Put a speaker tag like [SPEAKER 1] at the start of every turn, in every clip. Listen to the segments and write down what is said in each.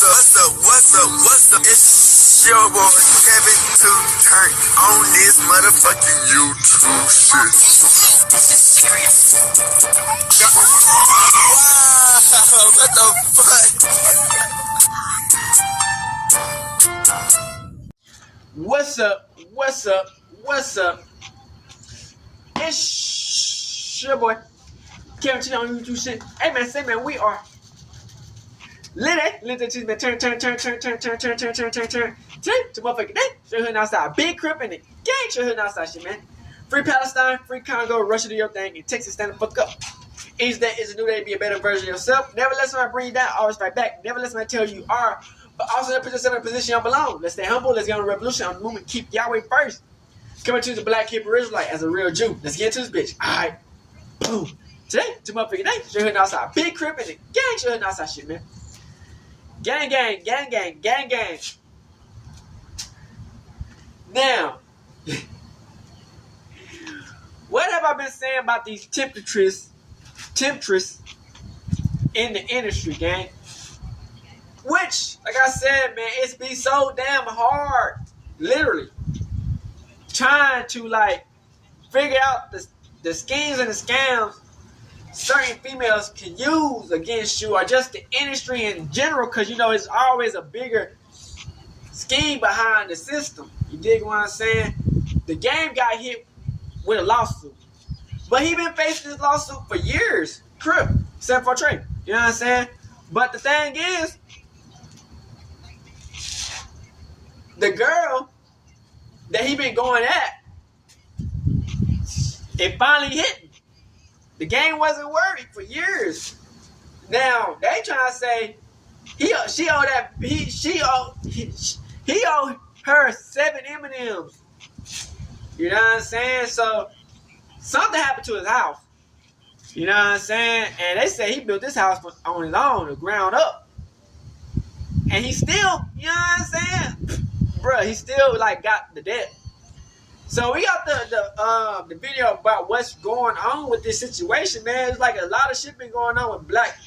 [SPEAKER 1] What's up? It's your boy Kevin to turn on this motherfucking YouTube shit. Wow, what the fuck?
[SPEAKER 2] What's up? It's your boy Kevin to on YouTube shit. Hey man, say man, we are lit to man. Turn to motherfucking day. Straight hood outside. Big crip in the gang. Straight hood outside shit, man. Free Palestine, free Congo, Russia do your thing, and Texas stand the fuck up. Each day is a new day to be a better version of yourself. Never let somebody bring you down, always fight back. Never let somebody tell you are, but also never put yourself in a position you don't belong. Let's stay humble, let's get on the revolution, on the movement, keep Yahweh first. Coming to the Black Hebrew Israelite as a real Jew. Let's get into this bitch. Alright. Boom. Today, to motherfucking day, straight hood outside. Big crip in the gang, straight hood outside shit, man. Gang. Now, what have I been saying about these temptress in the industry, gang? Which, like I said, man, it's be so damn hard, literally, trying to like figure out the schemes and the scams certain females can use against you, or just the industry in general, because you know it's always a bigger scheme behind the system. You dig what I'm saying? The game got hit with a lawsuit, but he been facing this lawsuit for years. Crip, except for Trey. You know what I'm saying? But the thing is, the girl that he been going at, it finally hit him. The game wasn't worried for years. Now they trying to say he owed her 7 M&Ms. You know what I'm saying? So something happened to his house. You know what I'm saying? And they say he built this house on his own, the ground up. And he still, you know what I'm saying? Bruh, he still like got the debt. So we got the video about what's going on with this situation, man. It's like a lot of shit been going on with black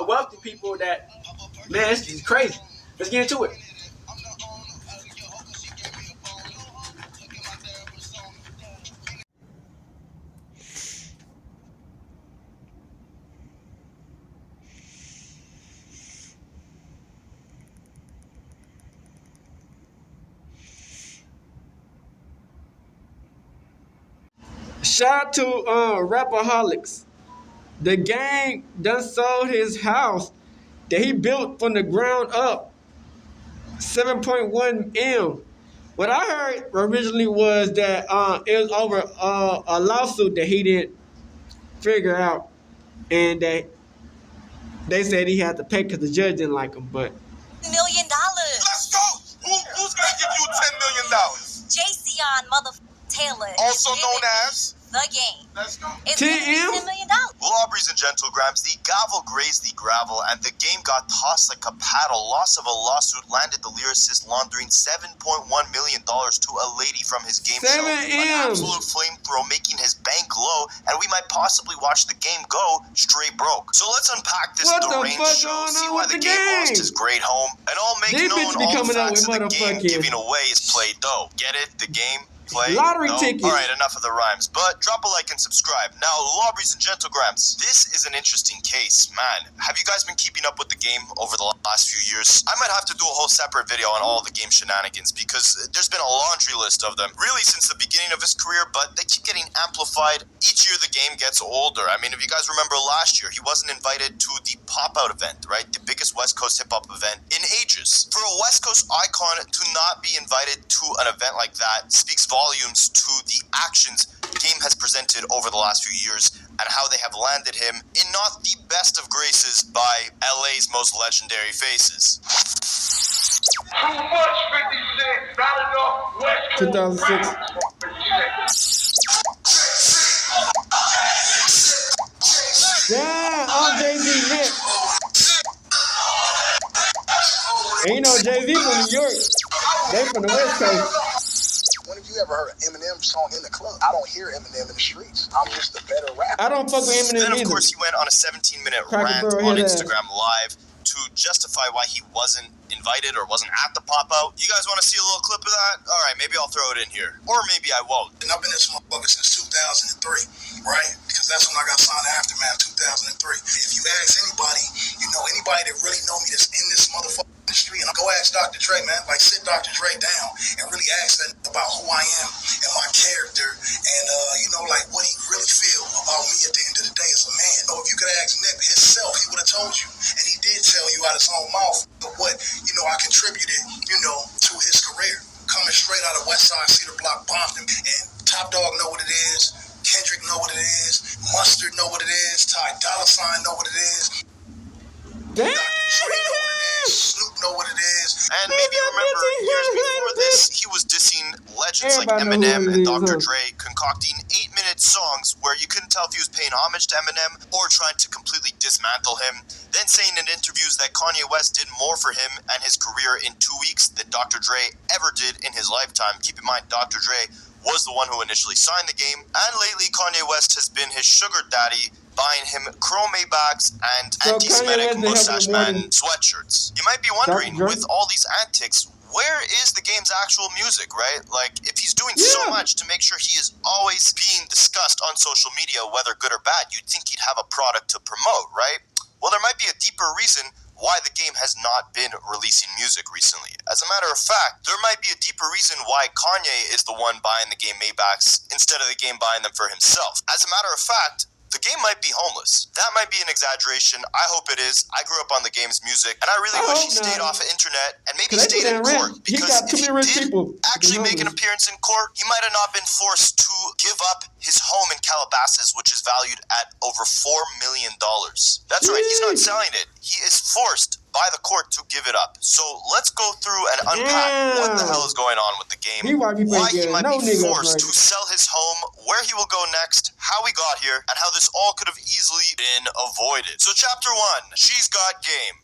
[SPEAKER 2] wealthy people that, man, it's just crazy. Let's get into it. Shout out to Rapaholics. The gang done sold his house that he built from the ground up, 7.1 M. What I heard originally was that it was over a lawsuit that he didn't figure out, and they said he had to pay because the judge didn't like him. But
[SPEAKER 3] $1 million.
[SPEAKER 1] Let's go. Who's gonna give you $10 million?
[SPEAKER 3] Jayceon Taylor.
[SPEAKER 1] Also known as
[SPEAKER 3] The Game.
[SPEAKER 1] Let's go.
[SPEAKER 3] It's $10 million.
[SPEAKER 1] Lawbreeze and Gentlegrams, the gavel grazed the gravel, and the game got tossed like a paddle. Loss of a lawsuit landed the lyricist laundering $7.1 million to a lady from his game show. An absolute flamethrower, making his bank low, and we might possibly watch the game go straight broke. So let's unpack this deranged show, see why the game lost his great home, and all make known all the facts of the game giving away his play dough. Get it? The game? Play?
[SPEAKER 2] Lottery ticket.
[SPEAKER 1] Alright, enough of the rhymes, but drop a like and subscribe. Now, Lawbreeze and Gentlegrams, this is an interesting case. Man, have you guys been keeping up with the game over the last few years? I might have to do a whole separate video on all the game shenanigans, because there's been a laundry list of them, really since the beginning of his career, but they keep getting amplified each year the game gets older. I mean, if you guys remember last year, he wasn't invited to the pop-out event, right? The biggest West Coast hip-hop event in ages. For a West Coast icon to not be invited to an event like that speaks volumes to the actions the game has presented over the last few years and how they have landed him in not the best of graces by LA's most legendary faces.
[SPEAKER 4] Too much 50 Cent, not enough West Coast
[SPEAKER 2] 2006. Yeah, on Jay-Z Nick. And you know Jay-Z from New York. They from the West Coast.
[SPEAKER 5] you ever heard an Eminem song in the club, I don't hear Eminem in the streets. I'm just a better rapper.
[SPEAKER 2] I don't fuck with Eminem
[SPEAKER 1] Then, of
[SPEAKER 2] either.
[SPEAKER 1] course, he went on a 17-minute
[SPEAKER 2] Cracker
[SPEAKER 1] rant
[SPEAKER 2] Barrel
[SPEAKER 1] on
[SPEAKER 2] head ass.
[SPEAKER 1] Instagram Live to justify why he wasn't invited or wasn't at the pop-out. You guys want to see a little clip of that? All right, maybe I'll throw it in here. Or maybe I won't.
[SPEAKER 5] And I've been in this motherfucker since 2003, right? Because that's when I got signed to Aftermath, 2003. If you ask anybody, you know, anybody that really know me that's in this motherfucking industry, and I'll go ask Dr. Dre, man. Like, sit Dr. Dre down and really ask that about who I am and my character and, you know, like what he really feel about me at the end of the day as a man. So if you could ask Nip himself, he would have told you. And he did tell you out his own mouth what, you know, I contributed, you know, to his career. Coming straight out of West Side Cedar Block, Compton, and Top Dog know what it is. Kendrick know what it is. Mustard know what it is. Ty Dolla $ign know what it is.
[SPEAKER 2] Damn.
[SPEAKER 5] Dr. Dre know what it is. Snoop know what it is.
[SPEAKER 1] And maybe you remember years before this, he was dissing legends like
[SPEAKER 2] Everybody knows
[SPEAKER 1] Eminem
[SPEAKER 2] who it
[SPEAKER 1] and
[SPEAKER 2] is,
[SPEAKER 1] Dr.
[SPEAKER 2] huh?
[SPEAKER 1] Dre, concocting 8-minute songs where you couldn't tell if he was paying homage to Eminem or trying to completely dismantle him. Then saying in interviews that Kanye West did more for him and his career in 2 weeks than Dr. Dre ever did in his lifetime. Keep in mind, Dr. Dre was the one who initially signed the game. And lately, Kanye West has been his sugar daddy, buying him chrome Maybachs and
[SPEAKER 2] So
[SPEAKER 1] anti-Semitic
[SPEAKER 2] Kanye West
[SPEAKER 1] mustache
[SPEAKER 2] helped him
[SPEAKER 1] man sweatshirts. You might be wondering,
[SPEAKER 2] Dr. Dre?
[SPEAKER 1] with all these antics, where is the game's actual music, right? Like, if he's doing so
[SPEAKER 2] Yeah.
[SPEAKER 1] much to make sure he is always being discussed on social media, whether good or bad, you'd think he'd have a product to promote, right? Well, there might be a deeper reason why the game has not been releasing music recently. As a matter of fact, there might be a deeper reason why Kanye is the one buying the game Maybachs instead of the game buying them for himself. As a matter of fact, the game might be homeless. That might be an exaggeration. I hope it is. I grew up on the game's music, and I really
[SPEAKER 2] I
[SPEAKER 1] wish
[SPEAKER 2] hope
[SPEAKER 1] he stayed
[SPEAKER 2] not.
[SPEAKER 1] off the internet and maybe
[SPEAKER 2] 'Cause they
[SPEAKER 1] stayed in
[SPEAKER 2] do that
[SPEAKER 1] court.
[SPEAKER 2] rent. He
[SPEAKER 1] Because
[SPEAKER 2] got
[SPEAKER 1] if
[SPEAKER 2] too
[SPEAKER 1] he
[SPEAKER 2] many rich
[SPEAKER 1] did
[SPEAKER 2] people to be
[SPEAKER 1] actually make an
[SPEAKER 2] homeless.
[SPEAKER 1] appearance in court, he might have not been forced to give up his home in Calabasas, which is valued at over $4 million. That's right, he's not
[SPEAKER 2] Jeez.
[SPEAKER 1] selling it. He is forced by the court to give it up. So let's go through and unpack what the
[SPEAKER 2] Damn.
[SPEAKER 1] hell is going on with the game,
[SPEAKER 2] He might be
[SPEAKER 1] why he
[SPEAKER 2] getting
[SPEAKER 1] might
[SPEAKER 2] no
[SPEAKER 1] be
[SPEAKER 2] nigga
[SPEAKER 1] forced
[SPEAKER 2] right.
[SPEAKER 1] to sell his home, where he will go next, how we got here, and how this all could have easily been avoided. So chapter 1, She's Got Game.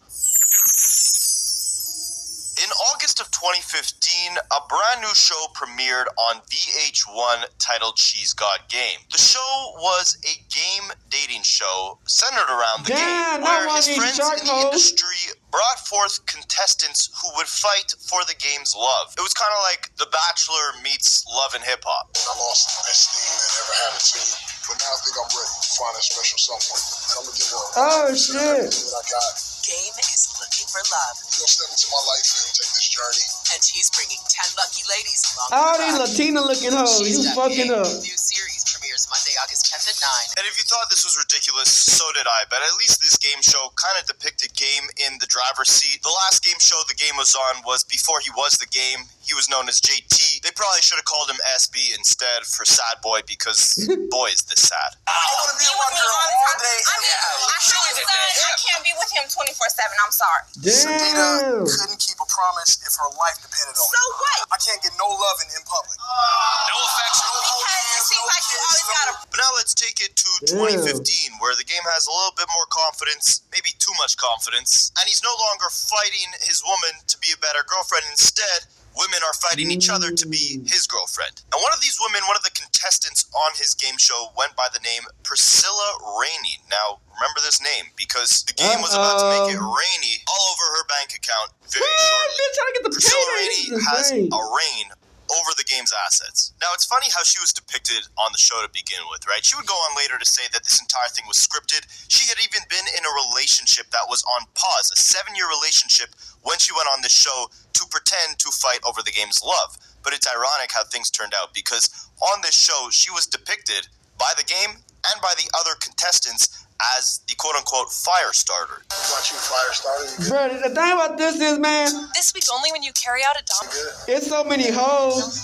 [SPEAKER 1] In August of 2015, a brand new show premiered on VH1 titled She's Got Game. The show was a game dating show centered around the
[SPEAKER 2] Damn,
[SPEAKER 1] game,
[SPEAKER 2] not
[SPEAKER 1] where
[SPEAKER 2] one
[SPEAKER 1] his
[SPEAKER 2] of these
[SPEAKER 1] friends
[SPEAKER 2] shark
[SPEAKER 1] in the
[SPEAKER 2] hoes.
[SPEAKER 1] industry brought forth contestants who would fight for the game's love. It was kind of like The Bachelor meets Love and Hip Hop.
[SPEAKER 5] I lost the best thing that ever happened to me, but now I think I'm ready to find that special someone. And I'm gonna give her
[SPEAKER 2] Oh,
[SPEAKER 5] everything
[SPEAKER 2] shit.
[SPEAKER 5] that I got.
[SPEAKER 6] Game is looking for love,
[SPEAKER 5] You're gonna step into my life and take this journey.
[SPEAKER 6] and she's bringing 10 lucky ladies along
[SPEAKER 2] All
[SPEAKER 6] for the
[SPEAKER 2] these
[SPEAKER 6] ride.
[SPEAKER 2] Latina looking hoes,
[SPEAKER 6] She's
[SPEAKER 2] you
[SPEAKER 6] Got
[SPEAKER 2] fucking
[SPEAKER 6] Game.
[SPEAKER 2] up.
[SPEAKER 6] New series premieres Monday, August 10th at 9.
[SPEAKER 1] And if you thought this was ridiculous, so did I. But at least this game show kind of depicted game in the driver's seat. The last game show the game was on was before he was the game. He was known as JT. They probably should have called him SB instead for Sad Boy because boy is this sad.
[SPEAKER 5] I wanna be
[SPEAKER 7] Be
[SPEAKER 5] my
[SPEAKER 7] with me
[SPEAKER 5] girl
[SPEAKER 7] all the
[SPEAKER 5] all
[SPEAKER 7] time.
[SPEAKER 5] day,
[SPEAKER 7] I
[SPEAKER 5] every
[SPEAKER 7] mean,
[SPEAKER 5] day.
[SPEAKER 7] I have a son. I can't be with him 24/7. I'm sorry.
[SPEAKER 5] Sadida
[SPEAKER 2] Damn.
[SPEAKER 5] couldn't keep a promise if her life depended on
[SPEAKER 7] So
[SPEAKER 5] it.
[SPEAKER 7] what?
[SPEAKER 5] I can't get no loving in public.
[SPEAKER 1] No affection.
[SPEAKER 7] Because it seems like you always gotta.
[SPEAKER 1] But now let's take it to
[SPEAKER 2] Damn.
[SPEAKER 1] 2015, where the game has a little bit more confidence, maybe too much confidence, and he's no longer fighting his woman to be a better girlfriend. Instead, women are fighting each other to be his girlfriend. And one of these women, one of the contestants on his game show, went by the name Priscilla Rainey. Now, remember this name, because the game was about to make it rainy all over her bank account very shortly.
[SPEAKER 2] Bitch, trying to get the
[SPEAKER 1] Priscilla
[SPEAKER 2] payday.
[SPEAKER 1] Rainey
[SPEAKER 2] This is
[SPEAKER 1] has
[SPEAKER 2] insane.
[SPEAKER 1] a reign over the game's assets. Now, it's funny how she was depicted on the show to begin with, right? She would go on later to say that this entire thing was scripted. She had even been in a relationship that was on pause, a 7-year relationship, when she went on this show to pretend to fight over the game's love. But it's ironic how things turned out, because on this show, she was depicted by the game and by the other contestants as the quote-unquote fire starter.
[SPEAKER 5] You want you a fire starter? You good?
[SPEAKER 2] Bro, the thing about this is, man,
[SPEAKER 3] This week only when you carry out a
[SPEAKER 5] You
[SPEAKER 3] dom.
[SPEAKER 5] good?
[SPEAKER 2] it's so many hoes,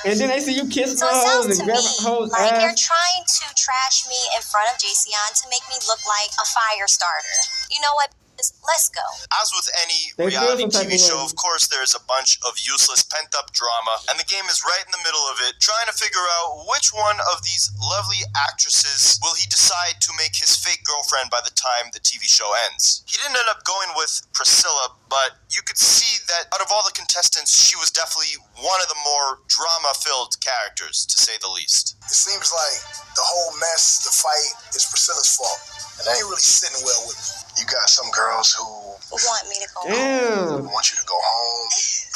[SPEAKER 2] and then they see you kissing
[SPEAKER 8] So
[SPEAKER 2] the
[SPEAKER 8] it
[SPEAKER 2] hoes
[SPEAKER 8] sounds
[SPEAKER 2] and
[SPEAKER 8] to
[SPEAKER 2] grabbing
[SPEAKER 8] me
[SPEAKER 2] hoes'
[SPEAKER 8] like you're
[SPEAKER 2] ass.
[SPEAKER 8] trying to trash me in front of JCon to make me look like a fire starter. You know what?
[SPEAKER 3] Let's go.
[SPEAKER 1] As with any
[SPEAKER 2] They feel
[SPEAKER 1] reality
[SPEAKER 2] some type
[SPEAKER 1] TV
[SPEAKER 2] of
[SPEAKER 1] show,
[SPEAKER 2] way.
[SPEAKER 1] of course, there's a bunch of useless pent-up drama, and the game is right in the middle of it, trying to figure out which one of these lovely actresses will he decide to make his fake girlfriend by the time the TV show ends. He didn't end up going with Priscilla, but you could see that out of all the contestants, she was definitely one of the more drama-filled characters, to say the least.
[SPEAKER 5] It seems like the whole mess, the fight, is Priscilla's fault. And that ain't really sitting well with me. You got some girls who
[SPEAKER 3] Want me to go home?
[SPEAKER 2] Damn.
[SPEAKER 5] want you to go home.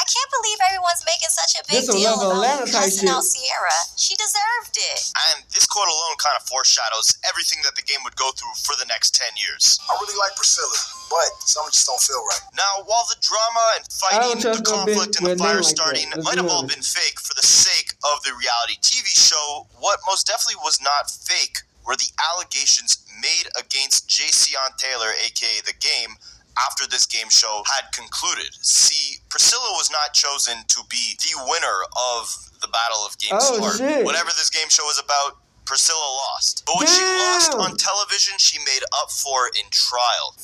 [SPEAKER 3] I can't believe everyone's making such a big
[SPEAKER 2] This a
[SPEAKER 3] deal
[SPEAKER 2] level
[SPEAKER 3] about
[SPEAKER 2] Atlanta type
[SPEAKER 3] cussing
[SPEAKER 2] shit.
[SPEAKER 3] out Sierra. She deserved it.
[SPEAKER 1] And this quote alone kind of foreshadows everything that the game would go through for the next 10 years.
[SPEAKER 5] I really like Priscilla, but something just don't feel right.
[SPEAKER 1] Now, while the drama and fighting,
[SPEAKER 2] trust
[SPEAKER 1] the
[SPEAKER 2] no
[SPEAKER 1] conflict,
[SPEAKER 2] bitch
[SPEAKER 1] and the
[SPEAKER 2] with a name
[SPEAKER 1] fire
[SPEAKER 2] like that.
[SPEAKER 1] starting
[SPEAKER 2] Let's
[SPEAKER 1] might
[SPEAKER 2] be
[SPEAKER 1] have all
[SPEAKER 2] honest.
[SPEAKER 1] been fake for the sake of the reality TV show, what most definitely was not fake were the allegations made against Jayceon Taylor, aka The Game, after this game show had concluded. See, Priscilla was not chosen to be the winner of the Battle of Games
[SPEAKER 2] Oh,
[SPEAKER 1] Heart.
[SPEAKER 2] shit.
[SPEAKER 1] Whatever this game show was about, Priscilla lost. But when she lost
[SPEAKER 2] Damn.
[SPEAKER 1] on television, she made up for it in trial.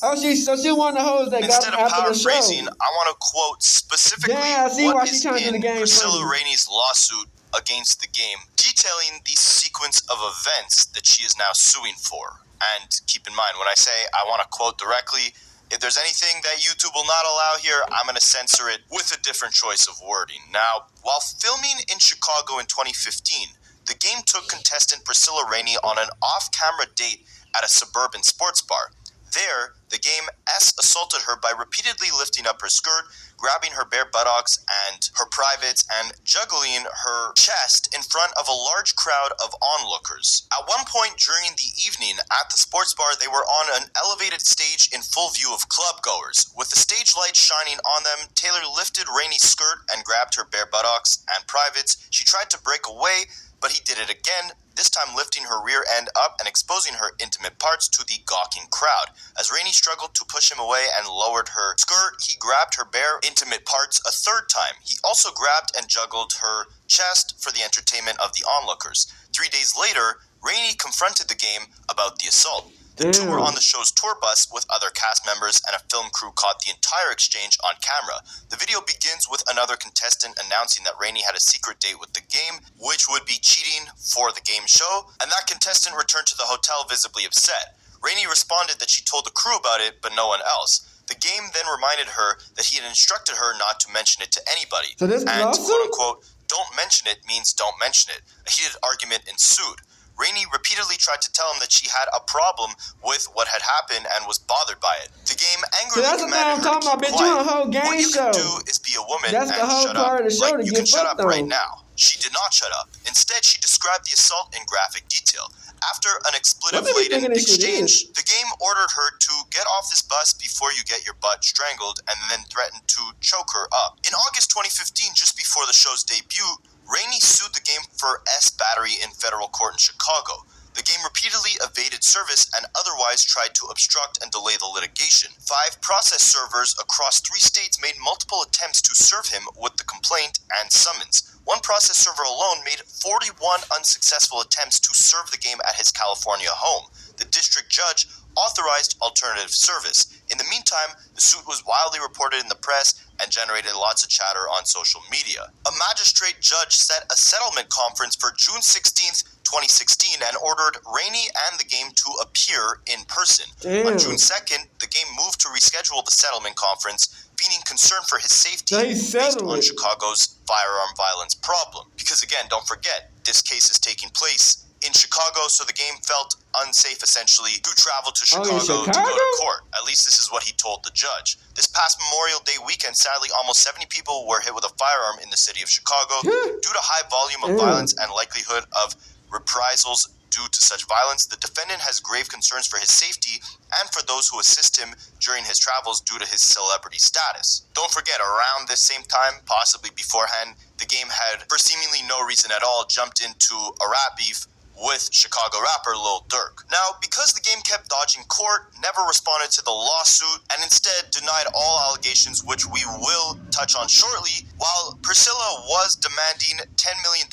[SPEAKER 2] Oh, she one of the hoes that
[SPEAKER 1] Instead
[SPEAKER 2] got
[SPEAKER 1] of
[SPEAKER 2] after the show.
[SPEAKER 1] paraphrasing, I want to quote specifically
[SPEAKER 2] Yeah, I see why
[SPEAKER 1] what
[SPEAKER 2] she
[SPEAKER 1] is
[SPEAKER 2] trying to do the
[SPEAKER 1] in
[SPEAKER 2] game
[SPEAKER 1] Priscilla
[SPEAKER 2] funny.
[SPEAKER 1] Rainey's lawsuit against the game, detailing the sequence of events that she is now suing for. And keep in mind, when I say I want to quote directly, if there's anything that YouTube will not allow here, I'm going to censor it with a different choice of wording. Now, while filming in Chicago in 2015, the game took contestant Priscilla Rainey on an off-camera date at a suburban sports bar. There, the game assaulted her by repeatedly lifting up her skirt, grabbing her bare buttocks and her privates, and juggling her chest in front of a large crowd of onlookers. At one point during the evening at the sports bar, they were on an elevated stage in full view of clubgoers. With the stage lights shining on them, Taylor lifted Rainey's skirt and grabbed her bare buttocks and privates. She tried to break away, but he did it again, this time lifting her rear end up and exposing her intimate parts to the gawking crowd. As Rainey struggled to push him away and lowered her skirt, he grabbed her bare intimate parts a third time. He also grabbed and juggled her chest for the entertainment of the onlookers. 3 days later, Rainey confronted the game about the assault. The two were on the show's tour bus with other cast members, and a film crew caught the entire exchange on camera. The video begins with another contestant announcing that Rainey had a secret date with the game, which would be cheating for the game show, and that contestant returned to the hotel visibly upset. Rainey responded that she told the crew about it, but no one else. The game then reminded her that he had instructed her not to mention it to anybody.
[SPEAKER 2] So this
[SPEAKER 1] And,
[SPEAKER 2] lawsuit?
[SPEAKER 1] quote-unquote, don't mention it means don't mention it. A heated argument ensued. Rainey repeatedly tried to tell him that she had a problem with what had happened and was bothered by it. The game angrily
[SPEAKER 2] that's the thing I'm
[SPEAKER 1] commanded her
[SPEAKER 2] talking
[SPEAKER 1] to
[SPEAKER 2] about,
[SPEAKER 1] keep
[SPEAKER 2] bitch. You on a
[SPEAKER 1] quiet.
[SPEAKER 2] whole game
[SPEAKER 1] What you
[SPEAKER 2] show.
[SPEAKER 1] can do is be a woman
[SPEAKER 2] That's
[SPEAKER 1] and
[SPEAKER 2] the whole
[SPEAKER 1] shut
[SPEAKER 2] part
[SPEAKER 1] up.
[SPEAKER 2] of the show to
[SPEAKER 1] You
[SPEAKER 2] get
[SPEAKER 1] can shut
[SPEAKER 2] fucked
[SPEAKER 1] up right
[SPEAKER 2] on.
[SPEAKER 1] now. She did not shut up. Instead, she described the assault in graphic detail. After an
[SPEAKER 2] What they be
[SPEAKER 1] expletive-laden
[SPEAKER 2] thinking this shit
[SPEAKER 1] exchange,
[SPEAKER 2] is?
[SPEAKER 1] the game ordered her to get off this bus before you get your butt strangled, and then threatened to choke her up. In August 2015, just before the show's debut, Rainey sued the game for battery in federal court in Chicago. The game repeatedly evaded service and otherwise tried to obstruct and delay the litigation. 5 process servers across 3 states made multiple attempts to serve him with the complaint and summons. One process server alone made 41 unsuccessful attempts to serve the game at his California home. The district judge authorized alternative service. In the meantime, the suit was widely reported in the press and generated lots of chatter on social media. A magistrate judge set a settlement conference for June 16th, 2016 and ordered Rainey and the game to appear in person.
[SPEAKER 2] Damn.
[SPEAKER 1] On June 2nd, the game moved to reschedule the settlement conference, feigning concern for his safety
[SPEAKER 2] So he
[SPEAKER 1] based
[SPEAKER 2] settled
[SPEAKER 1] on
[SPEAKER 2] it.
[SPEAKER 1] Chicago's firearm violence problem. Because again, don't forget, this case is taking place in Chicago, so the game felt unsafe essentially to travel to
[SPEAKER 2] Oh,
[SPEAKER 1] Chicago
[SPEAKER 2] in
[SPEAKER 1] to go
[SPEAKER 2] Chicago?
[SPEAKER 1] to court. At least this is what he told the judge. This past Memorial Day weekend, sadly, almost 70 people were hit with a firearm in the city of Chicago. Due to high volume of violence and likelihood of reprisals due to such violence, the defendant has grave concerns for his safety and for those who assist him during his travels due to his celebrity status. Don't forget, around this same time, possibly beforehand, the game had, for seemingly no reason at all, jumped into a rap beef with Chicago rapper Lil Durk. Now, because the game kept dodging court, never responded to the lawsuit, and instead denied all allegations, which we will touch on shortly, while Priscilla was demanding $10 million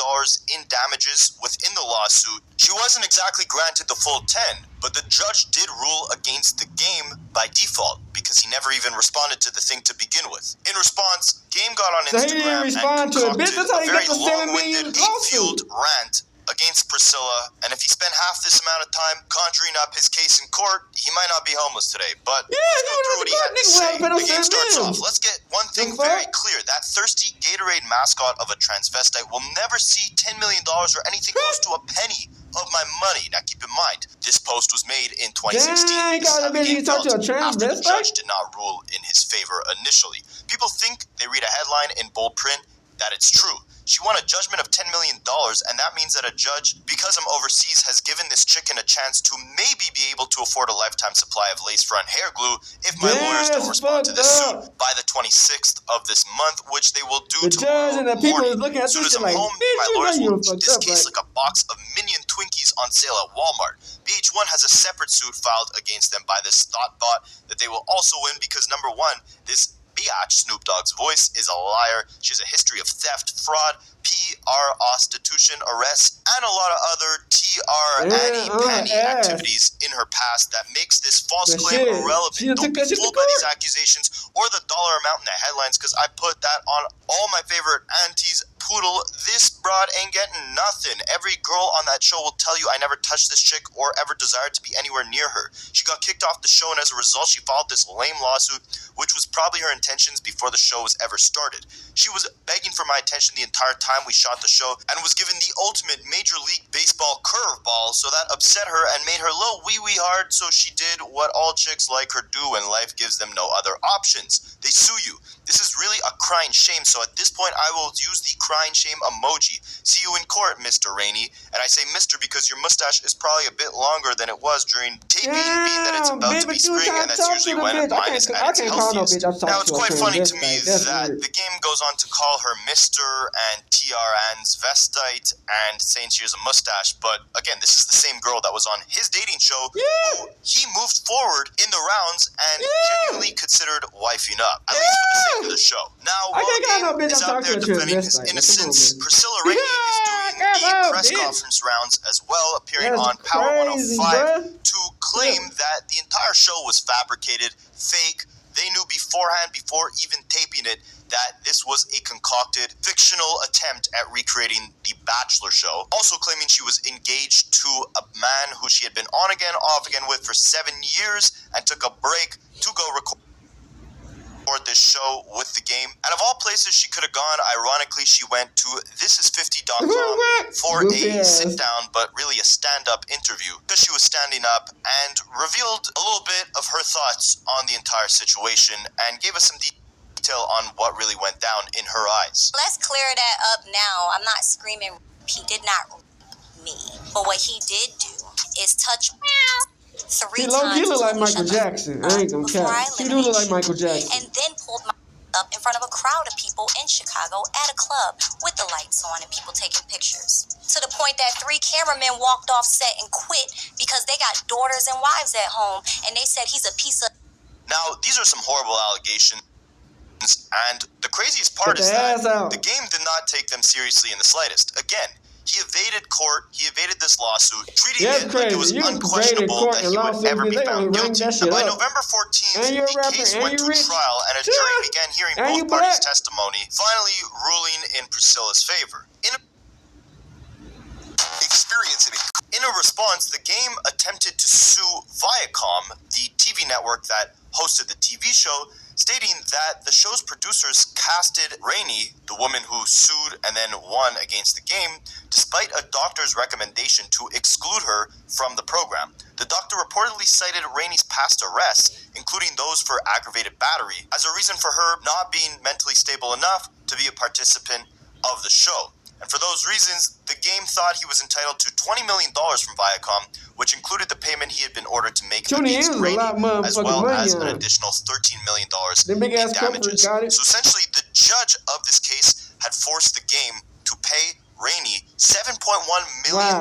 [SPEAKER 1] in damages within the lawsuit, she wasn't exactly granted the full 10, But the judge did rule against the game by default because he never even responded to the thing to begin with. In response, Game got on
[SPEAKER 2] So he didn't
[SPEAKER 1] Instagram
[SPEAKER 2] respond
[SPEAKER 1] and
[SPEAKER 2] to it.
[SPEAKER 1] concocted
[SPEAKER 2] Bitch, that's how
[SPEAKER 1] a
[SPEAKER 2] you
[SPEAKER 1] very
[SPEAKER 2] get the 7
[SPEAKER 1] long-winded,
[SPEAKER 2] million lawsuit.
[SPEAKER 1] 8-field rant against Priscilla, and if he spent half this amount of time conjuring up his case in court, he might not be homeless today. But
[SPEAKER 2] Yeah,
[SPEAKER 1] let's
[SPEAKER 2] he
[SPEAKER 1] go through
[SPEAKER 2] was
[SPEAKER 1] what he had to
[SPEAKER 2] a
[SPEAKER 1] say.
[SPEAKER 2] good nigga.
[SPEAKER 1] The game starts off. Let's get one thing
[SPEAKER 2] The fuck?
[SPEAKER 1] very clear. That thirsty Gatorade mascot of a transvestite will never see $10 million or anything close to a penny of my money. Now keep in mind, this post was made in 2016.
[SPEAKER 2] Dang,
[SPEAKER 1] This is how
[SPEAKER 2] God,
[SPEAKER 1] the
[SPEAKER 2] I bet
[SPEAKER 1] game
[SPEAKER 2] you talked to a
[SPEAKER 1] felt after the
[SPEAKER 2] transvestite?
[SPEAKER 1] judge did not rule in his favor initially. People think they read a headline in bold print that it's true. She won a judgment of $10 million, and that means that a judge, because I'm overseas, has given this chicken a chance to maybe be able to afford a lifetime supply of lace-front hair glue if my lawyers don't respond to this suit by the 26th of this month, which they will do
[SPEAKER 2] The judge and the people
[SPEAKER 1] morning.
[SPEAKER 2] is looking at
[SPEAKER 1] As soon
[SPEAKER 2] this
[SPEAKER 1] as
[SPEAKER 2] shit
[SPEAKER 1] I'm
[SPEAKER 2] like,
[SPEAKER 1] home,
[SPEAKER 2] bitch,
[SPEAKER 1] my
[SPEAKER 2] you know
[SPEAKER 1] lawyers
[SPEAKER 2] you
[SPEAKER 1] will
[SPEAKER 2] were
[SPEAKER 1] eat
[SPEAKER 2] fucked
[SPEAKER 1] this
[SPEAKER 2] up,
[SPEAKER 1] case
[SPEAKER 2] right?
[SPEAKER 1] like a box of Minion Twinkies on sale at Walmart. VH1 has a separate suit filed against them by this thoughtbot that they will also win because, number one, this biatch Snoop Dogg's voice is a liar. She has a history of theft, fraud, PR, prostitution, arrests, and a lot of other Annie activities in her past that makes this false claim irrelevant. Don't be fooled by these accusations or the dollar amount in the headlines, because I put that on all my favorite aunties. Poodle, this broad ain't getting nothing. Every girl on that show will tell you I never touched this chick or ever desired to be anywhere near her. She got kicked off the show, and as a result, she filed this lame lawsuit, which was probably her intentions before the show was ever started. She was begging for my attention the entire time we shot the show and was given the ultimate Major League Baseball curveball, so that upset her and made her a little wee-wee hard, so she did what all chicks like her do when life gives them no other options. They sue you. This is really a crying shame, so at this point I will use the crying shame emoji. See you in court, Mr. Rainey. And I say Mr. because your mustache is probably a bit longer than it was during taping, being that it's about to be spring, and that's usually when mine is at its healthiest. Now, it's quite funny to me that the game goes on to call her Mr. and transvestite and saying she has a mustache, but again, this is the same girl that was on his dating show who he moved forward in the rounds and genuinely considered wifing up, at least for the sake of the show. Now, while the game is out there defending his innocence, Priscilla Rainey is doing the press conference rounds as well, appearing on Power 105 to claim that the entire show was fabricated, fake. They knew beforehand, before even taping it, that this was a concocted, fictional attempt at recreating The Bachelor show. Also claiming she was engaged to a man who she had been on again, off again with for 7 years, and took a break to go record this show with the game. And of all places she could have gone, ironically, she went to thisis50.com for a sit-down, but really a stand-up interview, because she was standing up and revealed a little bit of her thoughts on the entire situation and gave us some detail on what really went down in her eyes.
[SPEAKER 3] Let's clear that up now. I'm not screaming. He did not rape me. But what he did do is touch three times.
[SPEAKER 2] He look like Michael Jackson. I ain't gonna cap. He do look like Michael Jackson.
[SPEAKER 3] And then pulled my up in front of a crowd of people in Chicago at a club with the lights on and people taking pictures. To the point that 3 cameramen walked off set and quit because they got daughters and wives at home, and they said he's a piece of...
[SPEAKER 1] Now, these are some horrible allegations, and the craziest part is that the game did not take them seriously in the slightest. Again, he evaded court, he evaded this lawsuit, treating it like it was unquestionable that he would ever be found guilty. And by November 14th, the case went to trial, and a jury began hearing both parties' testimony, finally ruling in Priscilla's favor. In a response, the game attempted to sue Viacom, the TV network that hosted the TV show, stating that the show's producers casted Rainey, the woman who sued and then won against the game, despite a doctor's recommendation to exclude her from the program. The doctor reportedly cited Rainey's past arrests, including those for aggravated battery, as a reason for her not being mentally stable enough to be a participant of the show. And for those reasons, the game thought he was entitled to $20 million from Viacom, which included the payment he had been ordered to make against Rainey, as well as an additional $13 million in damages. So essentially, the judge of this case had forced the game to pay Rainey $7.1 million,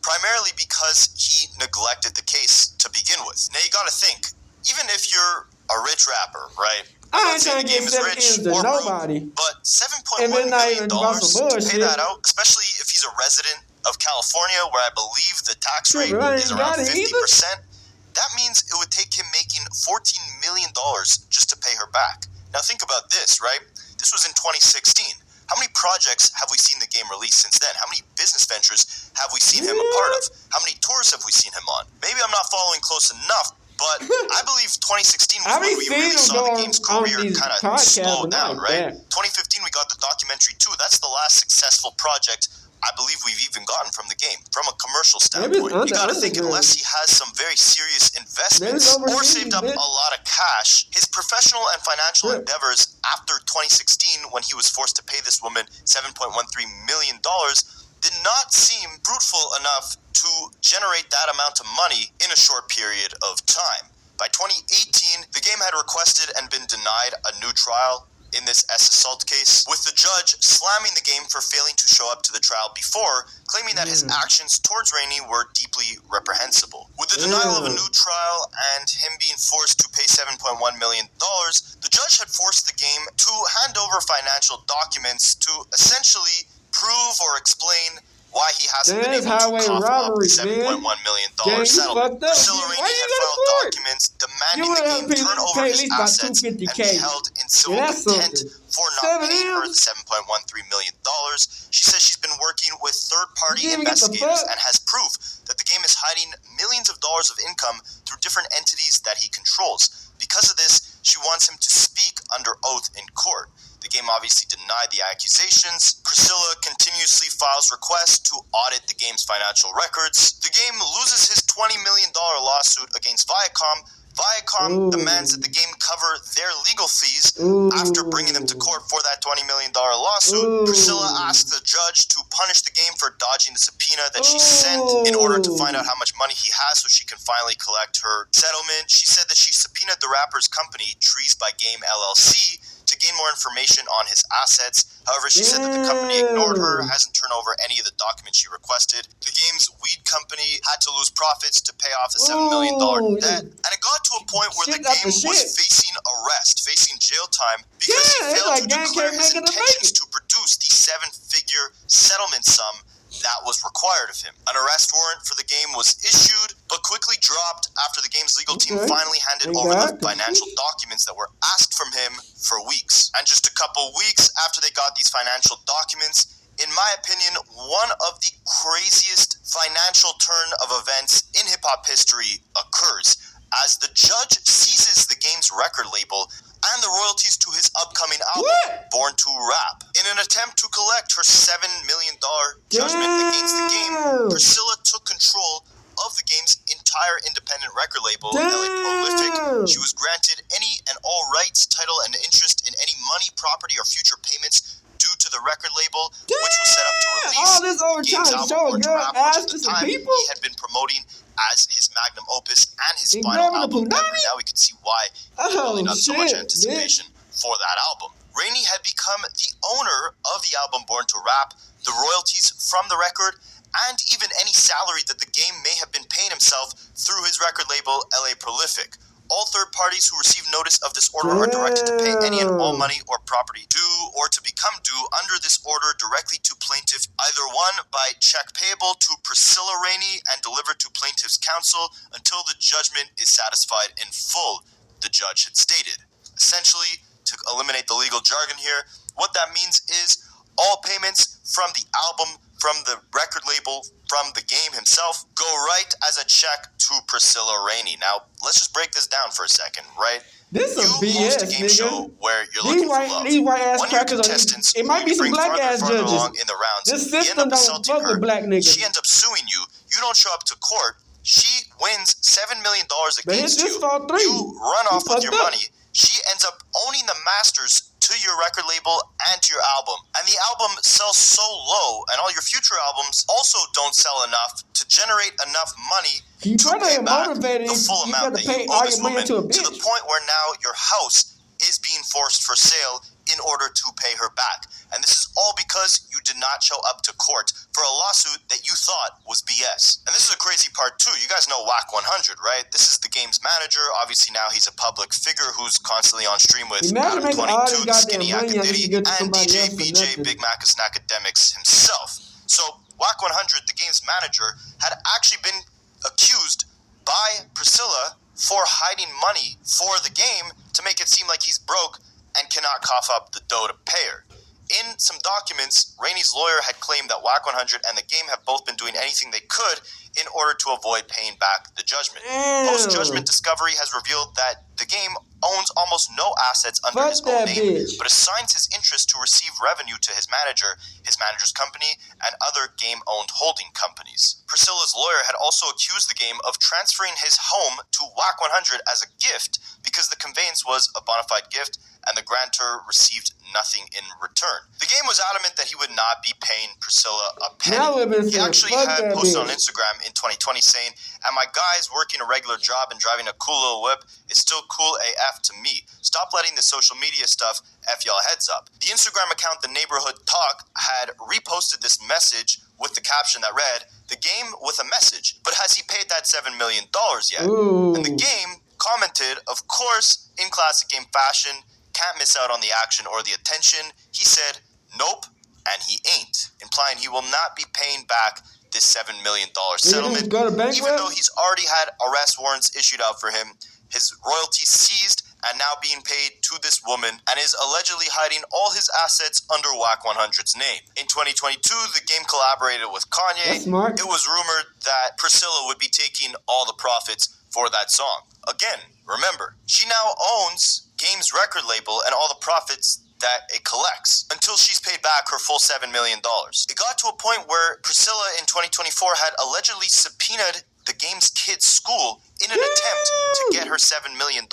[SPEAKER 1] primarily because he neglected the case to begin with. Now you gotta think, even if you're a rich rapper, right?
[SPEAKER 2] I ain't trying to get 7 M's to nobody.
[SPEAKER 1] But $7.1 million to pay that out, especially if he's a resident of California, where I believe the tax
[SPEAKER 2] Sure,
[SPEAKER 1] rate
[SPEAKER 2] but I
[SPEAKER 1] is
[SPEAKER 2] ain't
[SPEAKER 1] around
[SPEAKER 2] got it
[SPEAKER 1] 50%, that means it would take him making $14 million just to pay her back. Now think about this, right? This was in 2016. How many projects have we seen the game release since then? How many business ventures have we seen him a part of? How many tours have we seen him on? Maybe I'm not following close enough, but I believe 2016 was when we really saw the game's career kind of slow down, right? 2015, we got the documentary 2. That's the last successful project I believe we've even gotten from the game, from a commercial standpoint. You gotta think, unless he has some very serious investments or saved up a lot of cash, his professional and financial endeavors after 2016, when he was forced to pay this woman $7.13 million, did not seem fruitful enough to generate that amount of money in a short period of time. By 2018, the game had requested and been denied a new trial in this assault case, with the judge slamming the game for failing to show up to the trial before, claiming that his actions towards Rainey were deeply reprehensible. With the denial of a new trial and him being forced to pay $7.1 million, the judge had forced the game to hand over financial documents to essentially prove or explain why he hasn't been able to cough up the $7.1 million settlement. Priscilla Rainey had filed documents demanding the game turn over his assets and be held in civil contempt for not paying her the $7.13 million. She says she's been working with third-party investigators and has proof that the game is hiding millions of dollars of income through different entities that he controls. Because of this, she wants him to speak under oath in court. The game obviously denied the accusations. Priscilla continuously files requests to audit the game's financial records. The game loses his $20 million lawsuit against Viacom. Viacom demands that the game cover their legal fees after bringing them to court for that $20 million lawsuit. Priscilla asked the judge to punish the game for dodging the subpoena that she sent in order to find out how much money he has so she can finally collect her settlement. She said that she subpoenaed the rapper's company, Trees by Game LLC, to gain more information on his assets. However, she said that the company ignored her, hasn't turned over any of the documents she requested. The game's weed company had to lose profits to pay off the $7 million debt. And it got to a point where the game was facing arrest, facing jail time, because he failed to declare his intentions to produce the 7-figure settlement sum that was required of him. An arrest warrant for the game was issued, but quickly dropped after the game's legal team finally handed over the financial documents that were asked from him for weeks. And just a couple weeks after they got these financial documents, in my opinion, one of the craziest financial turn of events in hip-hop history occurs, as the judge seizes the game's record label and the royalties to his upcoming album, Born to Rap. In an attempt to collect her $7 million judgment against the game, Priscilla took control of the game's entire independent record label, LA Prolific. She was granted any and all rights, title, and interest in any money, property, or future payments due to the record label, which was set up to release the game's album, Born to Rap, which at the time he had been promoting as his magnum opus and his final album ever. Now we can see why there's really not so much anticipation for that album. Rainey had become the owner of the album Born to Rap, the royalties from the record, and even any salary that the game may have been paying himself through his record label, LA Prolific. All third parties who receive notice of this order are directed to pay any and all money or property due or to become due under this order directly to plaintiff, either one by check payable to Priscilla Rainey and delivered to plaintiff's counsel until the judgment is satisfied in full, the judge had stated. Essentially, to eliminate the legal jargon here, what that means is all payments from the album, from the record label, from the game himself, go right as a check to Priscilla Rainey. Now, let's just break this down for a second, right?
[SPEAKER 2] This is
[SPEAKER 1] you
[SPEAKER 2] BS,
[SPEAKER 1] host a game show where you're looking for love.
[SPEAKER 2] These white ass
[SPEAKER 1] One of your
[SPEAKER 2] crackers
[SPEAKER 1] contestants,
[SPEAKER 2] it might be some black ass judges.
[SPEAKER 1] Along in the rounds,
[SPEAKER 2] This
[SPEAKER 1] you end
[SPEAKER 2] system
[SPEAKER 1] up
[SPEAKER 2] don't
[SPEAKER 1] assaulting
[SPEAKER 2] fuck
[SPEAKER 1] her.
[SPEAKER 2] with black niggas.
[SPEAKER 1] She ends up suing you. You don't show up to court. She wins $7 million against you. You run off with your money. She ends up owning the masters to your record label and to your album. And the album sells so low, and all your future albums also don't sell enough to generate enough money to pay back the full amount that you owe this woman, to the point where now your house is being forced for sale in order to pay her back. And this is all because you did not show up to court for a lawsuit that you thought was BS. And this is a crazy part too. You guys know Whack 100, right? This is the game's manager. Obviously now he's a public figure who's constantly on stream with Adam 22, Skinny Akadiddy, and DJ BJ Big Macus Academics himself. So Whack 100, the game's manager, had actually been accused by Priscilla for hiding money for the game to make it seem like he's broke and cannot cough up the dough to pay her. In some documents, Rainey's lawyer had claimed that Whack 100 and the game have both been doing anything they could in order to avoid paying back the judgment. Post-judgment discovery has revealed that the game owns almost no assets under his own name, but assigns his interest to receive revenue to his manager, his manager's company, and other game-owned holding companies. Priscilla's lawyer had also accused the game of transferring his home to Whack 100 as a gift because the conveyance was a bona fide gift and the grantor received nothing in return. The game was adamant that he would not be paying Priscilla a penny. He actually had posted on Instagram in 2020 saying, "And my guy's working a regular job and driving a cool little whip is still cool AF to me. Stop letting the social media stuff F y'all heads up." The Instagram account The Neighborhood Talk had reposted this message with the caption that read, "The game with a message, but has he paid that $7 million yet?"
[SPEAKER 2] Ooh.
[SPEAKER 1] And the game commented, of course, in classic game fashion, "Can't miss out on the action or the attention." He said, "Nope, and he ain't," implying he will not be paying back this $7 million settlement, even though he's already had arrest warrants issued out for him, his royalties seized, and now being paid to this woman, and is allegedly hiding all his assets under Whack 100's name. In 2022, the game collaborated with Kanye.
[SPEAKER 2] That's smart.
[SPEAKER 1] It was rumored that Priscilla would be taking all the profits for that song. Again, remember, she now owns Game's record label and all the profits that it collects until she's paid back her full $7 million. It got to a point where Priscilla in 2024 had allegedly subpoenaed the game's kids' school in an attempt to get her $7 million.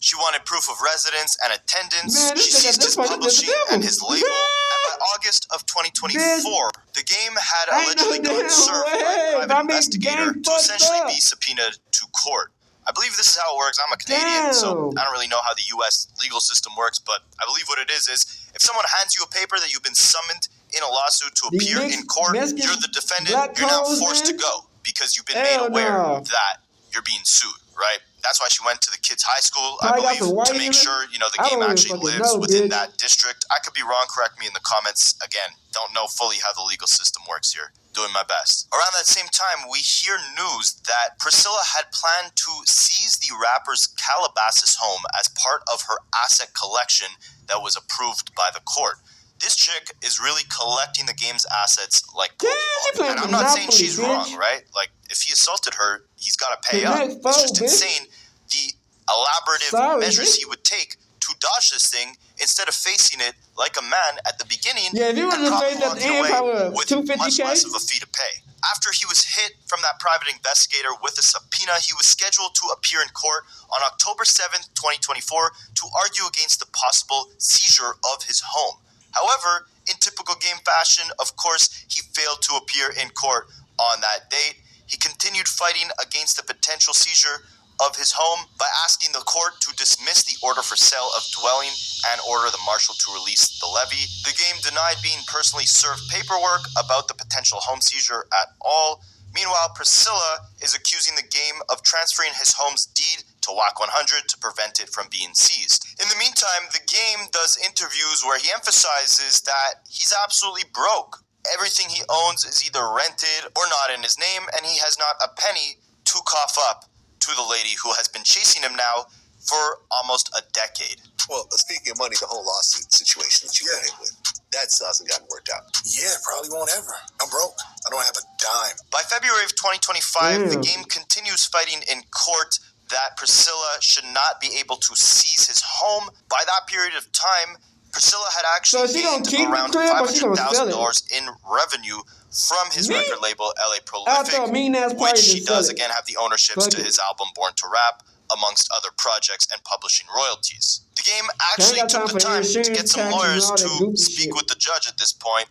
[SPEAKER 1] She wanted proof of residence and attendance. She seized his publishing and his label. And by August of 2024, the game had allegedly gotten served by a private investigator to essentially be subpoenaed to court. I believe this is how it works. I'm a Canadian, so I don't really know how the U.S. legal system works, but I believe what it is if someone hands you a paper that you've been summoned in a lawsuit to appear in court, you're the defendant, you're now forced to go because you've been made aware that you're being sued, right? That's why she went to the kids' high school, I believe, to make sure, the game actually lives within that district. I could be wrong, correct me in the comments. Again, don't know fully how the legal system works here. Doing my best. Around that same time, we hear news that Priscilla had planned to seize the rapper's Calabasas home as part of her asset collection that was approved by the court. This chick is really collecting the game's assets like Pokemon. And I'm not saying she's wrong, right? Like, if he assaulted her, he's got to pay up. It's just insane the elaborative measures he would take to dodge this thing instead of facing it like a man at the beginning and probably walking away with much less of a fee to pay. After he was hit from that private investigator with a subpoena, he was scheduled to appear in court on October 7th, 2024 to argue against the possible seizure of his home. However, in typical game fashion, of course, he failed to appear in court on that date. He continued fighting against the potential seizure of his home by asking the court to dismiss the order for sale of dwelling and order the marshal to release the levy. The game denied being personally served paperwork about the potential home seizure at all. Meanwhile, Priscilla is accusing the game of transferring his home's deed to Whack 100 to prevent it from being seized. In the meantime, the game does interviews where he emphasizes that he's absolutely broke. Everything he owns is either rented or not in his name, and he has not a penny to cough up to the lady who has been chasing him now for almost a decade.
[SPEAKER 8] Well, speaking of money, the whole lawsuit situation that you got hit with, that still hasn't gotten worked out.
[SPEAKER 5] Yeah, probably won't ever. I'm broke. I don't have a dime.
[SPEAKER 1] By February of 2025, the game continues fighting in court that Priscilla should not be able to seize his home. By that period of time, Priscilla had actually gained around $500,000 in revenue from his record label, LA Prolific, which he does again have the ownerships to his album Born to Rap, amongst other projects and publishing royalties. The game actually took the time to get some lawyers to speak with the judge at this point,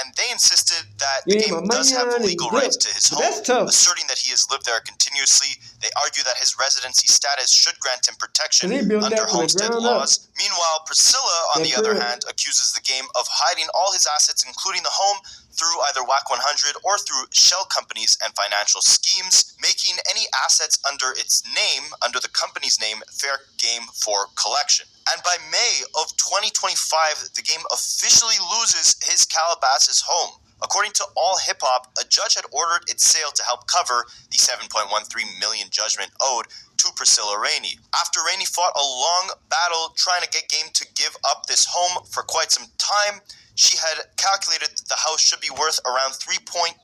[SPEAKER 1] and they insisted that the game does have legal rights to his home, asserting that he has lived there continuously. They argue that his residency status should grant him protection under homestead laws. Meanwhile, Priscilla, on the other hand, accuses the game of hiding all his assets, including the home, through either Whack 100 or through shell companies and financial schemes, making any assets under its name, under the company's name, fair game for collection. And by May of 2025, the game officially loses his Calabasas home. According to All Hip Hop, a judge had ordered its sale to help cover the $7.13 million judgment owed to Priscilla Rainey. After Rainey fought a long battle trying to get Game to give up this home for quite some time, she had calculated that the house should be worth around $3.2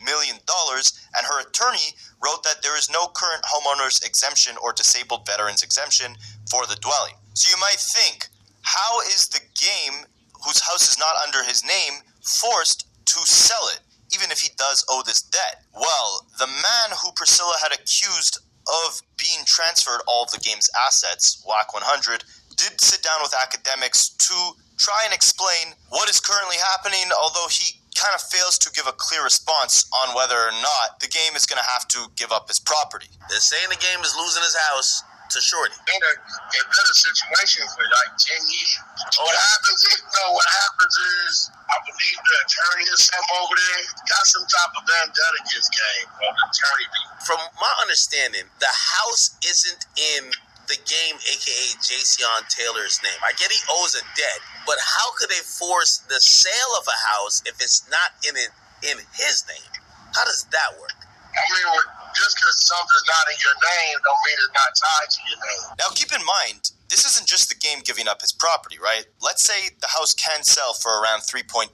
[SPEAKER 1] million, and her attorney wrote that there is no current homeowner's exemption or disabled veterans exemption for the dwelling. So you might think, how is the Game, whose house is not under his name, forced to sell it, even if he does owe this debt? Well, the man who Priscilla had accused of being transferred all of the Game's assets, WAC 100, did sit down with academics to try and explain what is currently happening, although he kind of fails to give a clear response on whether or not the Game is going to have to give up his property.
[SPEAKER 9] They're saying the Game is losing his house to Shorty.
[SPEAKER 5] In a situation for like 10 years. What happens is, I believe the attorney or something over there got some type of vendetta against Game on the attorney.
[SPEAKER 9] From my understanding, the house isn't in the Game, aka Jason Taylor's name. I get he owes a debt, but how could they force the sale of a house if it's not in his name? How does that work?
[SPEAKER 5] I mean, just because something's not in your name don't mean it's not tied to your name.
[SPEAKER 1] Now keep in mind, this isn't just the Game giving up his property, right? Let's say the house can sell for around 3.2,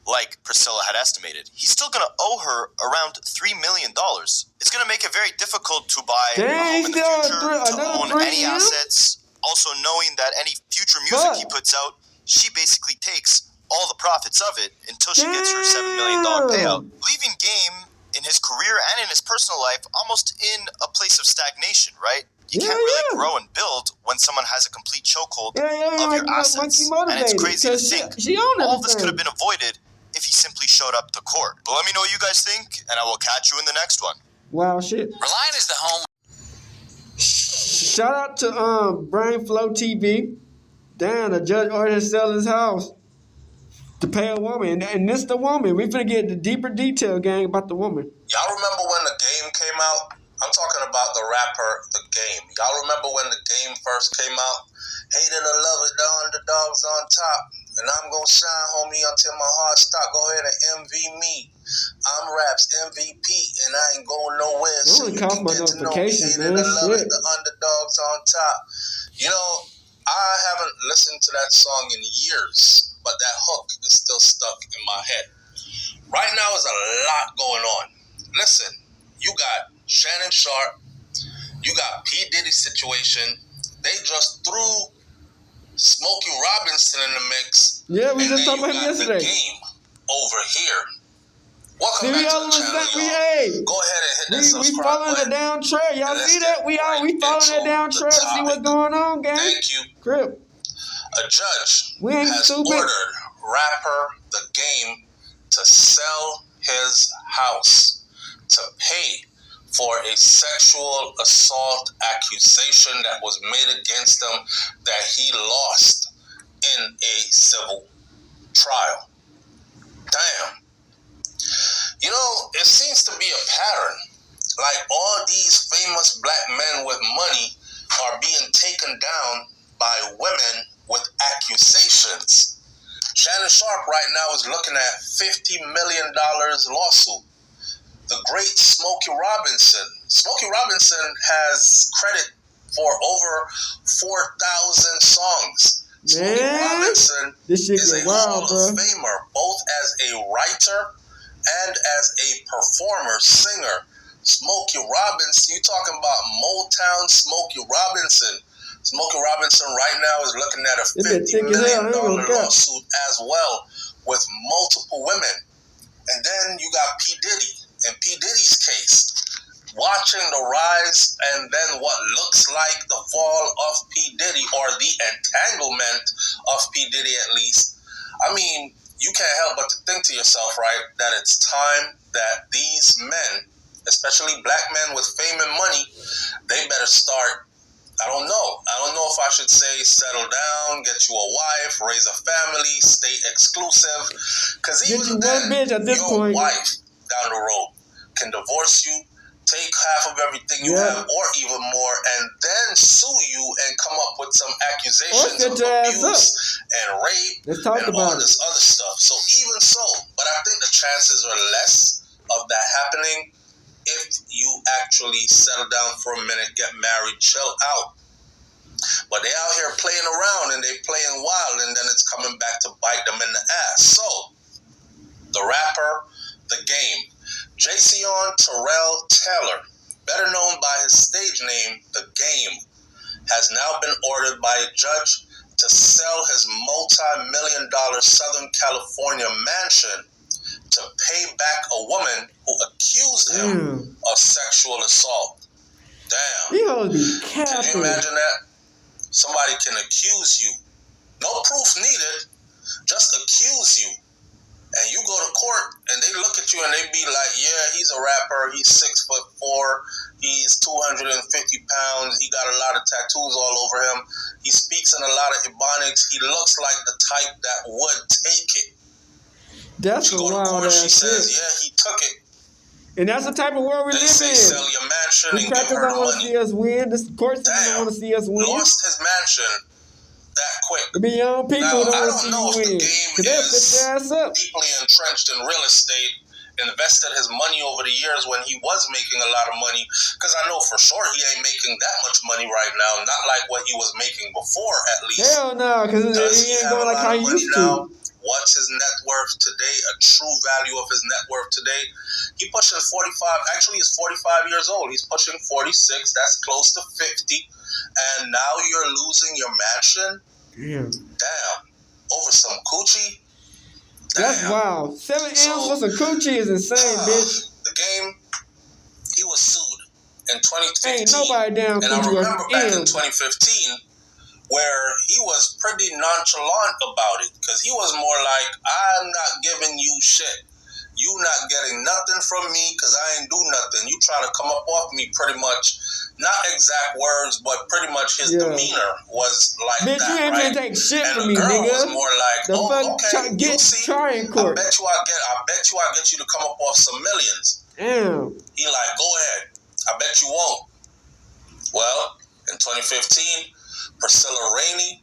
[SPEAKER 1] like Priscilla had estimated. He's still going to owe her around $3 million. It's going to make it very difficult to buy a home in the future, to own any assets. Also knowing that any future music he puts out, she basically takes all the profits of it until she gets her $7 million payout, leaving Game in his career and in his personal life almost in a place of stagnation, right? You can't really grow and build when someone has a complete chokehold of your assets. And it's crazy to think all of this could have been avoided if he simply showed up to court. But let me know what you guys think, and I will catch you in the next one.
[SPEAKER 2] Wow, shit.
[SPEAKER 6] Reliant is the home.
[SPEAKER 2] Shout out to Brainflow TV. Damn, the judge ordered to sell his house to pay a woman. And this the woman. We finna get the deeper detail, gang, about the woman.
[SPEAKER 10] Y'all remember when the Game came out? I'm talking about the rapper, The Game. Y'all remember when the Game first came out? Hate it or love it, the underdog's on top. And I'm gonna shine, homie, until my heart stop. Go ahead and MV me. I'm Rap's MVP, and I ain't going nowhere. So you can get to know me. Hate it or love it, the underdog's on top. You know, I haven't listened to that song in years, but that hook is still stuck in my head. Right now is a lot going on. Listen, you got Shannon Sharp, you got P. Diddy's situation. They just threw Smokey Robinson in the mix.
[SPEAKER 2] Yeah, we just talked about him yesterday.
[SPEAKER 10] The Game over here. Welcome back to the channel, y'all. Go ahead and hit that subscribe
[SPEAKER 2] we following
[SPEAKER 10] button.
[SPEAKER 2] the down trail. Y'all see that? We following that down trail to see what's going on, gang.
[SPEAKER 10] Thank you.
[SPEAKER 2] Crip.
[SPEAKER 10] A judge has
[SPEAKER 2] stupid.
[SPEAKER 10] ordered rapper The Game to sell his house to pay for a sexual assault accusation that was made against him that he lost in a civil trial. Damn. You know, it seems to be a pattern. Like all these famous black men with money are being taken down by women with accusations. Shannon Sharp right now is looking at $50 million lawsuit. The great Smokey Robinson. Smokey Robinson has credit for over 4,000 songs. Smokey Robinson is a Hall of Famer, both as a writer and as a performer, singer. Smokey Robinson, you talking about Motown Smokey Robinson. Smokey Robinson right now is looking at a $50 million lawsuit as well with multiple women. And then you got P. Diddy. In P. Diddy's case, watching the rise and then what looks like the fall of P. Diddy, or the entanglement of P. Diddy at least, I mean, you can't help but to think to yourself, right, that it's time that these men, especially black men with fame and money, they better start, I don't know if I should say settle down, get you a wife, raise a family, stay exclusive, because even then, your wife down the road can divorce you, take half of everything you have, or even more, and then sue you and come up with some accusations of abuse and rape and all this other stuff. So even so, but I think the chances are less of that happening if you actually settle down for a minute, get married, chill out. But they out here playing around and they playing wild, and then it's coming back to bite them in the ass. So, the rapper, The Game. Jason Terrell Taylor, better known by his stage name, The Game, has now been ordered by a judge to sell his multi-million-dollar Southern California mansion to pay back a woman who accused him of sexual assault. Damn. Can you imagine that? Somebody can accuse you. No proof needed. Just accuse you. And you go to court and they look at you and they be like, yeah, he's a rapper. He's 6'4". He's 250 pounds. He got a lot of tattoos all over him. He speaks in a lot of Ebonics. He looks like the type that would take it.
[SPEAKER 2] That's
[SPEAKER 10] a wild ass shit. She says, yeah, he took it.
[SPEAKER 2] And that's the type of world we live in.
[SPEAKER 10] Sell your mansion and give her the money.
[SPEAKER 2] See us win. The court system don't want to see us win.
[SPEAKER 10] Lost his mansion that quick.
[SPEAKER 2] It be young people
[SPEAKER 10] now,
[SPEAKER 2] don't
[SPEAKER 10] I
[SPEAKER 2] want to see
[SPEAKER 10] don't know
[SPEAKER 2] you
[SPEAKER 10] if
[SPEAKER 2] win.
[SPEAKER 10] The Game is deeply entrenched in real estate, invested his money over the years when he was making a lot of money. Because I know for sure he ain't making that much money right now. Not like what he was making before, at least.
[SPEAKER 2] Hell no, because he ain't going like how he used to.
[SPEAKER 10] What's his net worth today? A true value of his net worth today? He pushing 45. Actually, he's 45 years old. He's pushing 46. That's close to 50. And now you're losing your mansion? Damn. Over some coochie? Damn.
[SPEAKER 2] That's wild. 7 M's for some coochie is insane, bitch.
[SPEAKER 10] The Game, he was sued in 2015.
[SPEAKER 2] Ain't nobody down
[SPEAKER 10] and I remember back in 2015, where he was pretty nonchalant about it, because he was more like, I'm not giving you shit. You not getting nothing from me because I ain't do nothing. You try to come up off me pretty much, not exact words, but pretty much his demeanor was like
[SPEAKER 2] bitch,
[SPEAKER 10] that,
[SPEAKER 2] you ain't
[SPEAKER 10] right?
[SPEAKER 2] gonna take shit
[SPEAKER 10] and
[SPEAKER 2] from
[SPEAKER 10] the
[SPEAKER 2] me,
[SPEAKER 10] girl
[SPEAKER 2] nigga.
[SPEAKER 10] was more like, okay, you see,
[SPEAKER 2] trying court.
[SPEAKER 10] I bet you I get you to come up off some millions.
[SPEAKER 2] Damn.
[SPEAKER 10] He like, go ahead. I bet you won't. Well, in 2015, Priscilla Rainey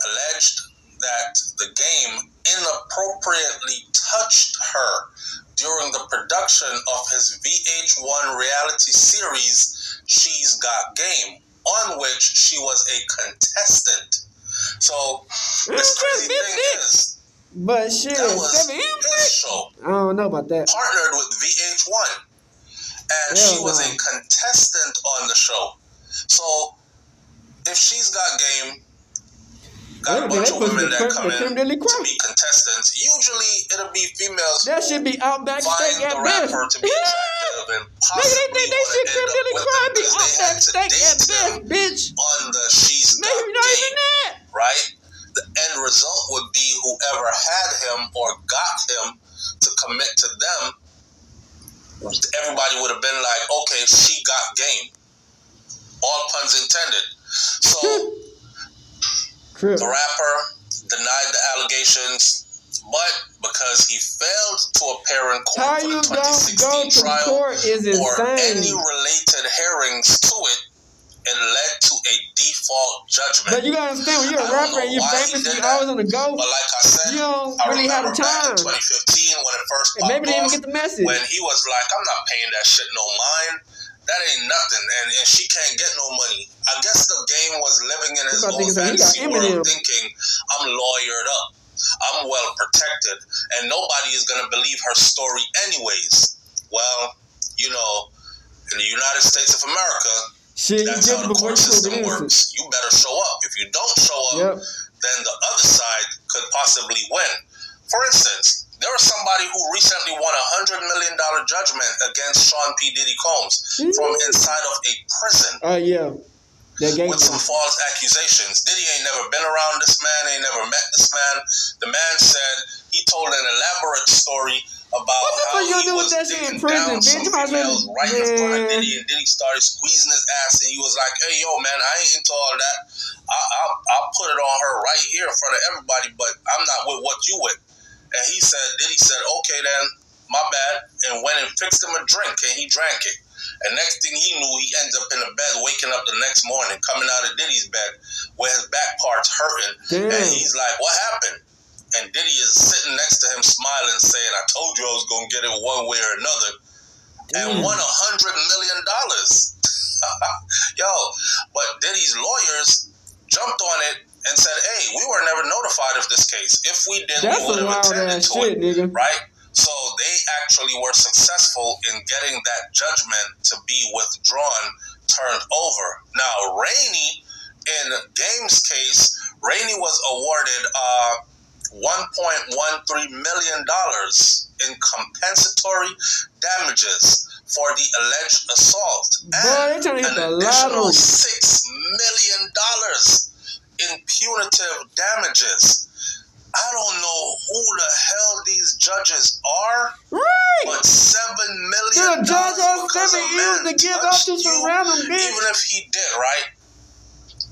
[SPEAKER 10] alleged that The Game inappropriately touched her during the production of his VH1 reality series, She's Got Game, on which she was a contestant. So, this crazy thing is,
[SPEAKER 2] but shit,
[SPEAKER 10] that was his show.
[SPEAKER 2] I don't know about that.
[SPEAKER 10] Partnered with VH1. And she was a contestant on the show. So, if She's Got Game, got a bunch of women that come in to be contestants. Usually, it'll be females.
[SPEAKER 2] That should be out backstage at
[SPEAKER 10] the rapper to be attractive and possibly
[SPEAKER 2] they should come to the crowd be out backstage at best, bitch.
[SPEAKER 10] On the She's Got Game, right? The end result would be whoever had him or got him to commit to them. Everybody would have been like, okay, she got game. All puns intended. So, the rapper denied the allegations, but because he failed to appear in court for the 2016 trial or any related hearings to it, it led to a default judgment.
[SPEAKER 2] But you gotta understand, when you're a rapper and you're famous, you're always on the go.
[SPEAKER 10] But like I said,
[SPEAKER 2] you don't really have the time.
[SPEAKER 10] Back in 2015, when it first popped
[SPEAKER 2] maybe they didn't get the message.
[SPEAKER 10] When he was like, I'm not paying that shit no mind. That ain't nothing, and she can't get no money. I guess The Game was living in his own fantasy world, thinking, I'm lawyered up, I'm well protected, and nobody is gonna believe her story anyways. Well, you know, in the United States of America, that's how the court system works. You better show up. If you don't show up, then the other side could possibly win. For instance, there was somebody who recently won $100 million judgment against Sean P. Diddy Combs from inside of a prison. With some false accusations. Diddy ain't never been around this man, ain't never met this man. The man said he told an elaborate story about how he was digging down some females right in front of Diddy, and Diddy started squeezing his ass, and he was like, hey, yo, man, I ain't into all that. I'll put it on her right here in front of everybody, but I'm not with what you with. And Diddy said, okay then, my bad, and went and fixed him a drink, and he drank it. And next thing he knew, he ends up in the bed, waking up the next morning, coming out of Diddy's bed with his back parts hurting.
[SPEAKER 2] Damn.
[SPEAKER 10] And he's like, what happened? And Diddy is sitting next to him smiling, saying, I told you I was going to get it one way or another. And won $100 million. Yo, but Diddy's lawyers jumped on it and said, hey, we were never notified of this case. If we did, we would have attended to it,
[SPEAKER 2] nigga.
[SPEAKER 10] right? So they actually were successful in getting that judgment to be withdrawn, turned over. Now, Rainey, in Game's case, Rainey was awarded $1.13 million in compensatory damages for the alleged assault, and an additional $6 million in punitive damages. I don't know who the hell these judges are, but $7 million because a man touched you, even if he did, right?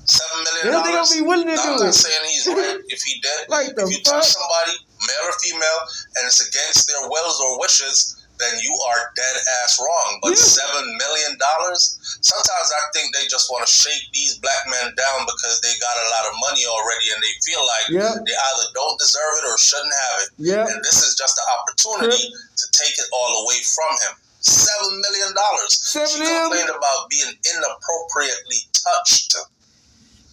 [SPEAKER 10] $7 million.
[SPEAKER 2] They gonna be willing to do
[SPEAKER 10] I'm
[SPEAKER 2] it.
[SPEAKER 10] not saying he's right if he did.
[SPEAKER 2] Like
[SPEAKER 10] if you touch somebody, male or female, and it's against their wills or wishes, then you are dead ass wrong. But $7 million? Sometimes I think they just want to shake these black men down because they got a lot of money already and they feel like they either don't deserve it or shouldn't have it. And this is just an opportunity to take it all away from him. $7 million. She complained about being inappropriately touched.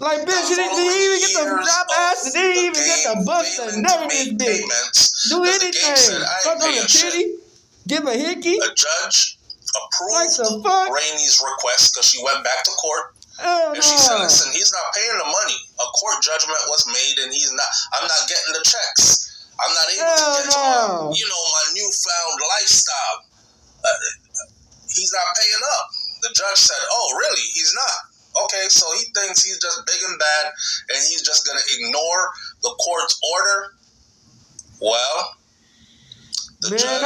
[SPEAKER 2] Like, bitch, you didn't even get the job ass, you didn't even get the bust and never this bitch. Do anything. Fuck on a titty. Give a hickey.
[SPEAKER 10] A judge approved Rainey's request because she went back to court. And she said, listen, he's not paying the money. A court judgment was made and I'm not getting the checks. I'm not able to get to my newfound lifestyle. He's not paying up. The judge said, oh, really? He's not. Okay, so he thinks he's just big and bad and he's just going to ignore the court's order. Well, the judge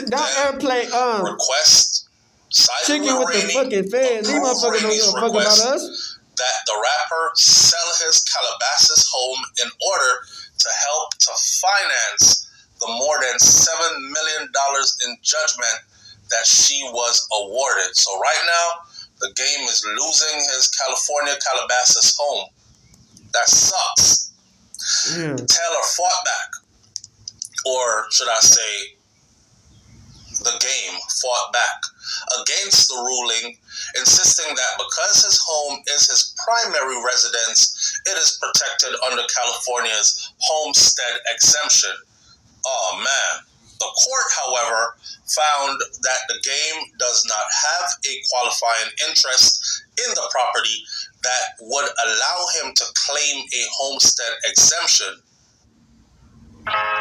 [SPEAKER 2] don't ever play
[SPEAKER 10] request
[SPEAKER 2] chicken with the fucking feds. These motherfuckers don't give a fuck about us.
[SPEAKER 10] That the rapper sell his Calabasas home in order to help to finance the more than $7 million in judgment that she was awarded. So right now, the Game is losing his California Calabasas home. That sucks. Taylor fought back. Or should I say, the Game fought back against the ruling, insisting that because his home is his primary residence, it is protected under California's homestead exemption. Oh, man. The court, however, found that the Game does not have a qualifying interest in the property that would allow him to claim a homestead exemption.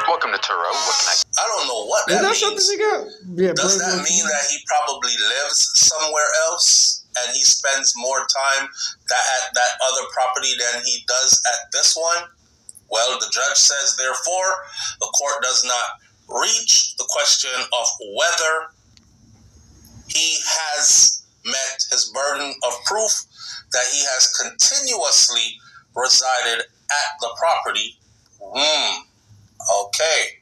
[SPEAKER 11] Welcome to Turo. What can
[SPEAKER 10] I don't know what that means. Does that mean that he probably lives somewhere else and he spends more time at that other property than he does at this one? Well, the judge says, therefore, the court does not reach the question of whether he has met his burden of proof that he has continuously resided at the property. Okay.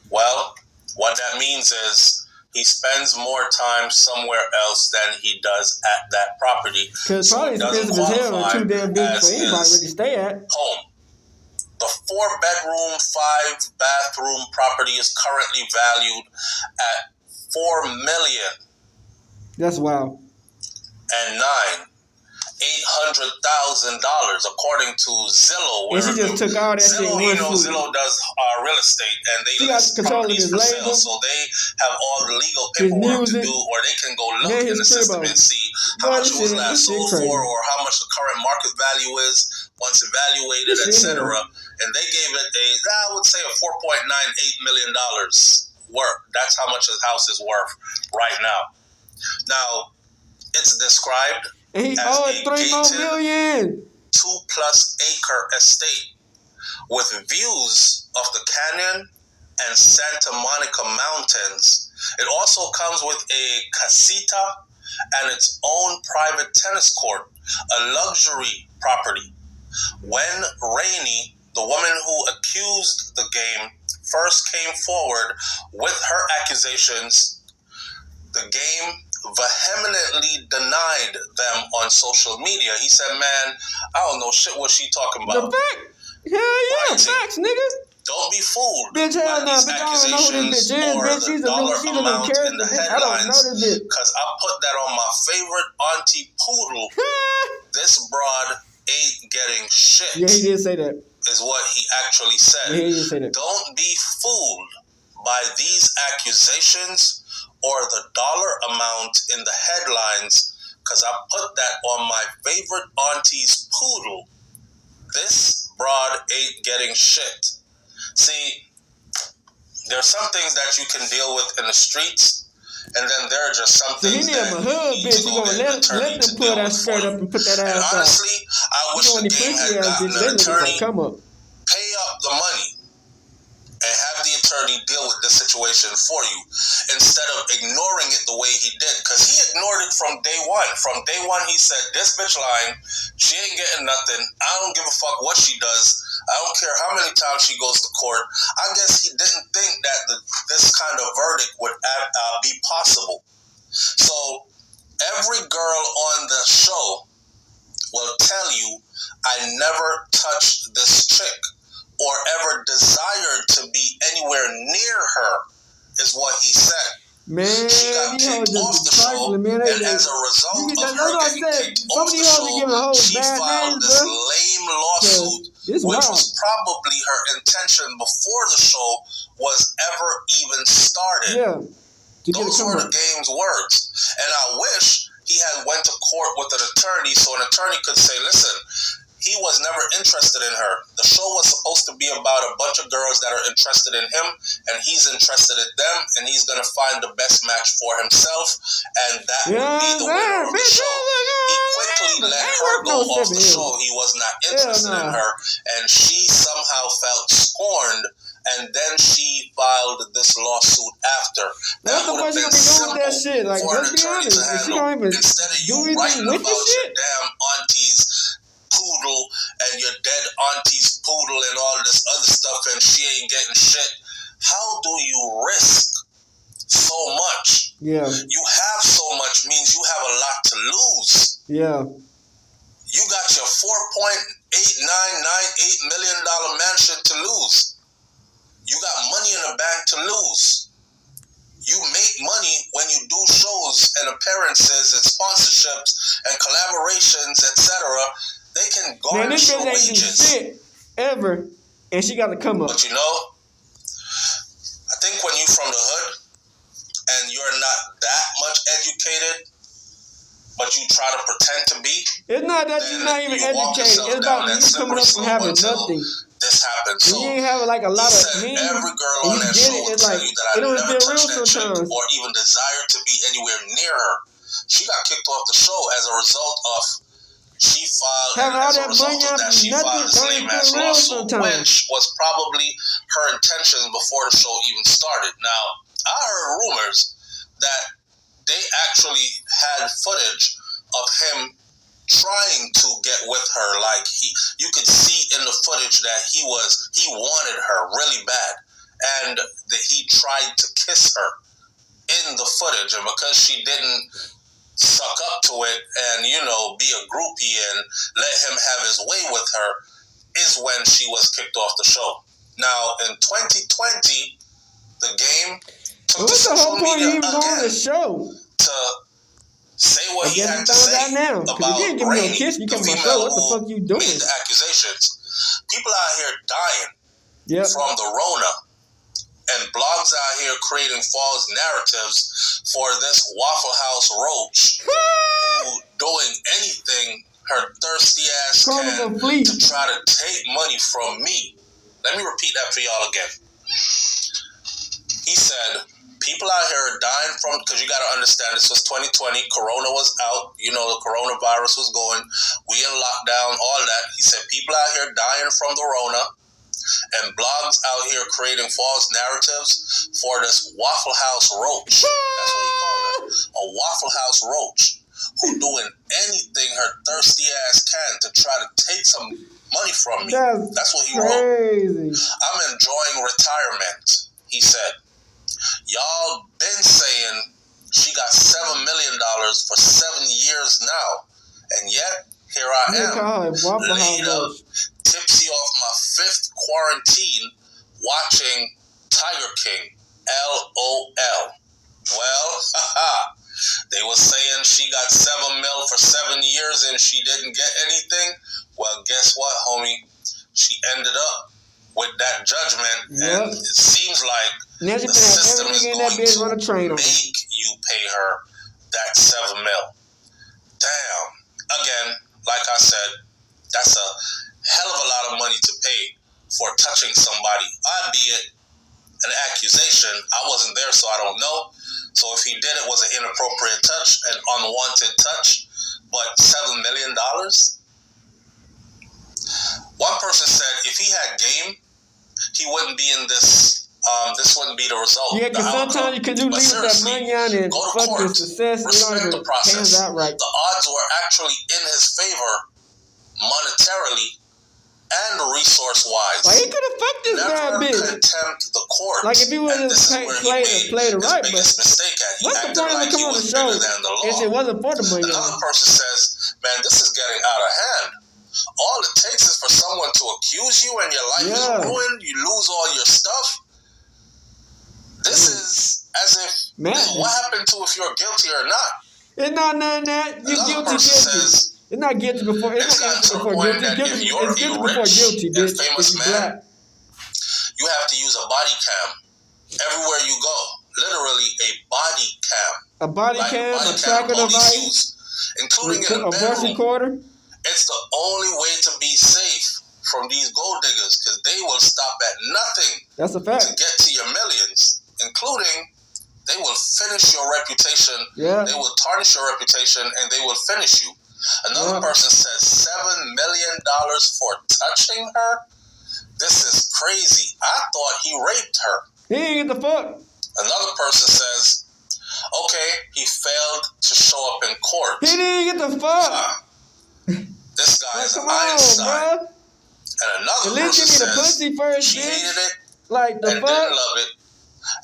[SPEAKER 10] Well, what that means is he spends more time somewhere else than he does at that property.
[SPEAKER 2] Because probably expensive as hell and too damn big for anybody to really stay at.
[SPEAKER 10] Home. The 4-bedroom, 5-bathroom property is currently valued at $4 million.
[SPEAKER 2] That's wild.
[SPEAKER 10] And $800,000 according to Zillow.
[SPEAKER 2] And she just took all that
[SPEAKER 10] Zillow,
[SPEAKER 2] shit.
[SPEAKER 10] Zillow does real estate and they list properties for sale, so they have all the legal paperwork to do, or they can go look in the system and see how much it was last sold for, or how much the current market value is once evaluated, etc. And they gave it I would say a $4.98 million worth. That's how much his house is worth right now. Now, it's described
[SPEAKER 2] as a gated
[SPEAKER 10] $2+ acre estate with views of the canyon and Santa Monica Mountains. It also comes with a casita and its own private tennis court, a luxury property. When Rainey, the woman who accused the Game, first came forward with her accusations, the Game vehemently denied them on social media. He said, man, I don't know shit what she talking about.
[SPEAKER 2] The fact? Hell yeah,
[SPEAKER 10] Right.
[SPEAKER 2] facts, nigga.
[SPEAKER 10] Don't be fooled
[SPEAKER 2] Bitch, hell
[SPEAKER 10] by
[SPEAKER 2] nah,
[SPEAKER 10] these
[SPEAKER 2] bitch, I don't know who
[SPEAKER 10] accusations
[SPEAKER 2] this bitch is,
[SPEAKER 10] or
[SPEAKER 2] bitch.
[SPEAKER 10] the
[SPEAKER 2] She's a
[SPEAKER 10] dollar
[SPEAKER 2] new
[SPEAKER 10] amount
[SPEAKER 2] character,
[SPEAKER 10] in the
[SPEAKER 2] bitch. I don't know
[SPEAKER 10] headlines,
[SPEAKER 2] this bitch.
[SPEAKER 10] because I put that on my favorite auntie Poodle. This broad ain't getting shit.
[SPEAKER 2] Yeah, he did say that.
[SPEAKER 10] Is what he actually said.
[SPEAKER 2] Yeah, he did say that.
[SPEAKER 10] Don't be fooled by these accusations or the dollar amount in the headlines, because I put that on my favorite auntie's Poodle. This broad ain't getting shit. See, there's some things that you can deal with in the streets, and then there are just some things that
[SPEAKER 2] a hood
[SPEAKER 10] you need
[SPEAKER 2] bitch.
[SPEAKER 10] to
[SPEAKER 2] You
[SPEAKER 10] go
[SPEAKER 2] gonna
[SPEAKER 10] get an
[SPEAKER 2] let
[SPEAKER 10] attorney
[SPEAKER 2] them
[SPEAKER 10] to
[SPEAKER 2] pull
[SPEAKER 10] deal
[SPEAKER 2] that
[SPEAKER 10] with for
[SPEAKER 2] skirt
[SPEAKER 10] you.
[SPEAKER 2] up and put that
[SPEAKER 10] And
[SPEAKER 2] ass out.
[SPEAKER 10] honestly, I wish the game had gotten an attorney,
[SPEAKER 2] come up.
[SPEAKER 10] pay up the money, and have the attorney deal with this situation for you, instead of ignoring it the way he did. Because he ignored it from day one. From day one, he said, this bitch lying, she ain't getting nothing, I don't give a fuck what she does, I don't care how many times she goes to court. I guess he didn't think that this kind of verdict would be possible. So every girl on the show will tell you, I never touched this chick or ever desired to be anywhere near her, is what he said.
[SPEAKER 2] Man,
[SPEAKER 10] she got kicked off the show, and as a result of her getting kicked off the show, she filed this lame lawsuit, which was probably her intention before the show was ever even started.
[SPEAKER 2] Yeah.
[SPEAKER 10] Those were the game's words. And I wish he had went to court with an attorney, so an attorney could say, listen, he was never interested in her. The show was supposed to be about a bunch of girls that are interested in him, and he's interested in them, and he's going to find the best match for himself, and that would be the winner of the show. He quickly let her go off the show. He was not interested in her, and she somehow felt scorned, and then she filed this lawsuit after. That would have been simple for an attorney to handle. Instead of you writing about your damn auntie's Poodle and your dead auntie's Poodle and all this other stuff, and she ain't getting shit. How do you risk so much?
[SPEAKER 2] Yeah.
[SPEAKER 10] You have so much means you have a lot to lose.
[SPEAKER 2] Yeah.
[SPEAKER 10] You got your $4.8998 million mansion to lose. You got money in the bank to lose. You make money when you do shows and appearances and sponsorships and collaborations, etc. They can garnish your wages.
[SPEAKER 2] Shit ever, and she got to come up.
[SPEAKER 10] But you know, I think when you're from the hood and you're not that much educated, but you try to pretend to be,
[SPEAKER 2] it's not that you're not even educated. It's about you coming up from having nothing.
[SPEAKER 10] This happens. So
[SPEAKER 2] you ain't having like a lot of means.
[SPEAKER 10] Every girl on that show will tell you that I never touched that chick or even desired to be anywhere near her. She got kicked off the show as a result of she filed, and as a result of that, she filed this lame-ass lawsuit, which was probably her intentions before the show even started. Now, I heard rumors that they actually had footage of him trying to get with her. Like, you could see in the footage that he wanted her really bad, and that he tried to kiss her in the footage, and because she didn't suck up to it and, you know, be a groupie and let him have his way with her, is when she was kicked off the show. Now, in 2020, the game took to social media again to say what he had to say about Rainey, the female who made the accusations. People out here dying from the Rona, and blogs out here creating false narratives for this Waffle House roach who doing anything her thirsty ass can to try to take money from me. Let me repeat that for y'all again. He said, people out here are dying from, because you got to understand, this was 2020, Corona was out, you know, the coronavirus was going, we in lockdown, all that. He said, people out here dying from the Rona, and blogs out here creating false narratives for this Waffle House roach. That's what he called her, a Waffle House roach, who doing anything her thirsty ass can to try to take some money from me. That's what he wrote. I'm enjoying retirement, he said. Y'all been saying She got $7 million for 7 years now. And yet, here I am, laid up, tipsy off my 5th quarantine, watching Tiger King. LOL. Well, they were saying she got $7 million for 7 years and she didn't get anything. Well, guess what, homie? She ended up with that judgment, and it seems like the system is going to make you pay her that $7 million. Damn. Again, like I said, that's a hell of a lot of money to pay for touching somebody, albeit an accusation. I wasn't there, so I don't know. So if he did, it was an inappropriate touch, an unwanted touch. But $7 million? One person said if he had game, he wouldn't be in this. This wouldn't be the result.
[SPEAKER 2] Yeah, because sometimes you can do leave that money on and fuck the success.
[SPEAKER 10] Respect the process. The odds were actually in his favor monetarily and resource-wise.
[SPEAKER 2] Like, he could have fucked this bad bitch.
[SPEAKER 10] Never contempt the court.
[SPEAKER 2] Like, if he would have played it right, but
[SPEAKER 10] mistake at. He
[SPEAKER 2] what's the point of coming on the show if it wasn't for the money?
[SPEAKER 10] Another person says, man, this is getting out of hand. All it takes is for someone to accuse you and your life is ruined. You lose all your stuff. This is as if, what happened to if you're guilty or not?
[SPEAKER 2] It's not none of that. You're guilty. It's not guilty before. It's not guilty before guilty. It's guilty before guilty, bitch.
[SPEAKER 10] Famous man, you have to use a body cam everywhere you go. Literally a body cam.
[SPEAKER 2] A body cam, a tracker device,
[SPEAKER 10] including in a
[SPEAKER 2] voice recorder.
[SPEAKER 10] It's the only way to be safe from these gold diggers, because they will stop at nothing.
[SPEAKER 2] That's a fact.
[SPEAKER 10] To get to your millions, including they will finish your reputation.
[SPEAKER 2] Yeah.
[SPEAKER 10] They will tarnish your reputation and they will finish you. Another person says $7 million for touching her? This is crazy. I thought he raped her.
[SPEAKER 2] He didn't get the fuck.
[SPEAKER 10] Another person says, okay, he failed to show up in court.
[SPEAKER 2] He didn't get the fuck.
[SPEAKER 10] This guy is an Einstein.
[SPEAKER 2] Bro.
[SPEAKER 10] And another
[SPEAKER 2] at least
[SPEAKER 10] person
[SPEAKER 2] give me the
[SPEAKER 10] says
[SPEAKER 2] pussy first,
[SPEAKER 10] she hated it
[SPEAKER 2] like the
[SPEAKER 10] and
[SPEAKER 2] fuck?
[SPEAKER 10] didn't love it.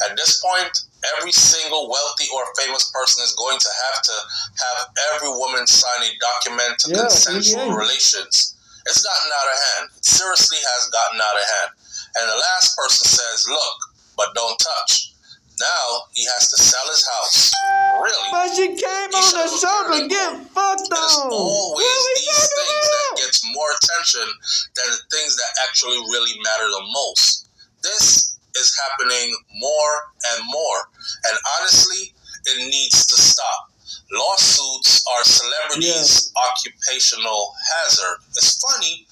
[SPEAKER 10] At this point, every single wealthy or famous person is going to have every woman sign a document to consensual relations. It's gotten out of hand. It seriously has gotten out of hand. And the last person says, look, but don't touch. Now he has to sell his house. Really?
[SPEAKER 2] But she came on the show to get fucked on.
[SPEAKER 10] It's always these things that gets more attention than the things that actually really matter the most. This is happening more and more. And honestly, it needs to stop. Lawsuits are celebrities' occupational hazard. It's funny,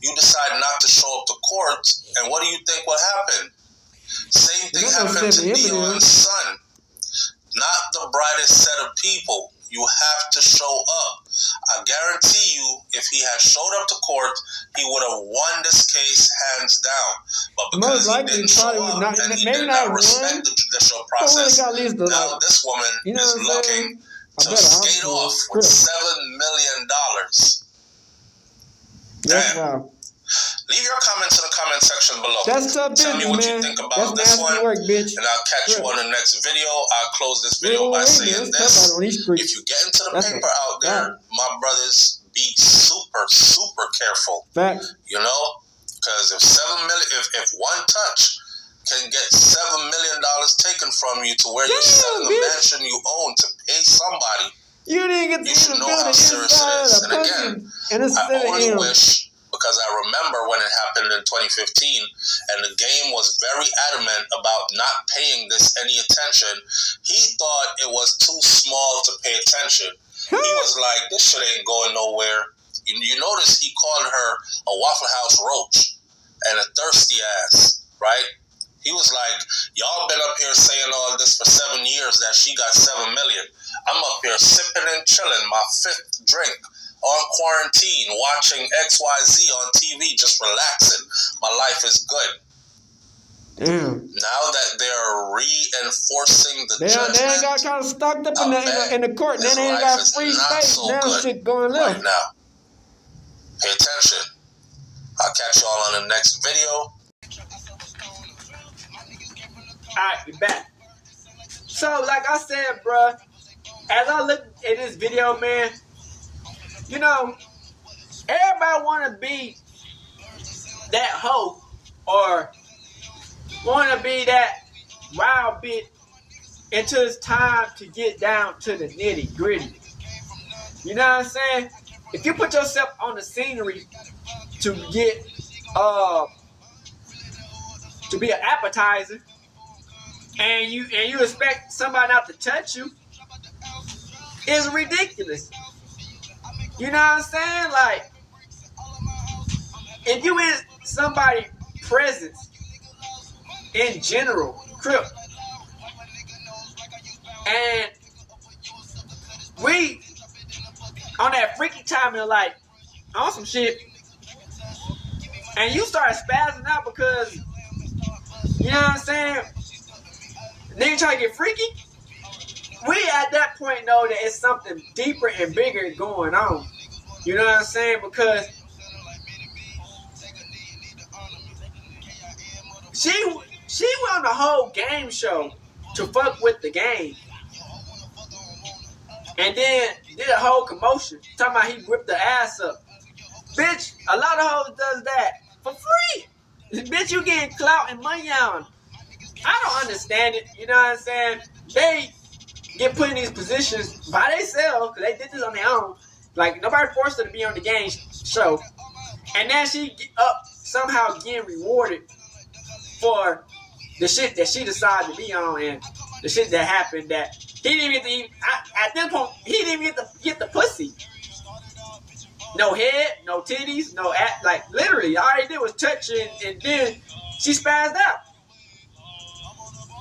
[SPEAKER 10] you decide not to show up to court, and what do you think will happen? Same thing happened to Dion's son. Not the brightest set of people. You have to show up. I guarantee you, if he had showed up to court, he would have won this case hands down. But because he didn't show up and he did not respect the judicial process, now this woman is looking to skate off with $7 million. Damn. Leave your comments in the comment section below.
[SPEAKER 2] That's tough business,
[SPEAKER 10] Tell me what you think about this one,
[SPEAKER 2] work, bitch.
[SPEAKER 10] and I'll catch you on the next video. I'll close this video by saying this. If you get into the paper out there, my brothers, be super, super careful.
[SPEAKER 2] Facts.
[SPEAKER 10] You know? Because if one touch can get $7 million taken from you to where you're selling a mansion you own to pay somebody,
[SPEAKER 2] you didn't get
[SPEAKER 10] you should know how serious it is. And again, I only wish, because I remember when it happened in 2015, and the game was very adamant about not paying this any attention. He thought it was too small to pay attention. He was like, this shit ain't going nowhere. You notice he called her a Waffle House roach and a thirsty ass, right? He was like, y'all been up here saying all this for 7 years that she got $7 million. I'm up here sipping and chilling, my 5th drink, on quarantine, watching XYZ on TV, just relaxing. My life is good.
[SPEAKER 2] Damn.
[SPEAKER 10] Now that they're reinforcing the judgment,
[SPEAKER 2] they got kind of stuck up in the court. Then they ain't got free space. Now shit going left.
[SPEAKER 10] Right now. Pay attention. I'll catch y'all on the next video.
[SPEAKER 2] Alright, we back. So, like I said, bruh, as I look at this video, man, you know, everybody want to be that hoe or want to be that wild bit until it's time to get down to the nitty gritty. You know what I'm saying? If you put yourself on the scenery to get to be an appetizer, and you expect somebody not to touch you, it's ridiculous. You know what I'm saying? Like, if you in somebody's presence in general, crip, and we on that freaky time and like on some shit, and you start spazzing out because you know what I'm saying, nigga try to get freaky, we at that point know that it's something deeper and bigger going on. You know what I'm saying? Because she won the whole game show to fuck with the game. And then did a whole commotion talking about he whipped the ass up. Bitch, a lot of hoes does that for free. Bitch, you getting clout and money on. I don't understand it. You know what I'm saying? They get put in these positions by themselves because they did this on their own. Like, nobody forced her to be on the game show. And now she up somehow getting rewarded for the shit that she decided to be on and the shit that happened that he didn't even get to, at this point, he didn't even get the pussy. No head, no titties, no ass. Like, literally, all he did was touch it, and then she spazzed out.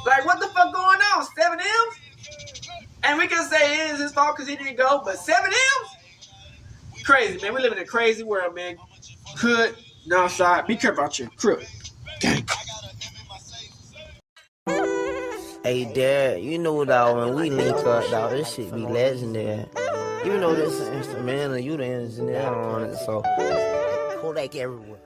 [SPEAKER 2] Like, what the fuck going on? 7 M's? And we can say it is his fault because he didn't go, but 7 M's? Crazy, man. We live in a crazy world, man. Hood, no side. Be careful out your crook. Gang.
[SPEAKER 11] Hey, Dad, you know, dog, when we link up, dog, this shit be legendary. Even though this is instrumental, you the engineer on it, so Kodak everywhere.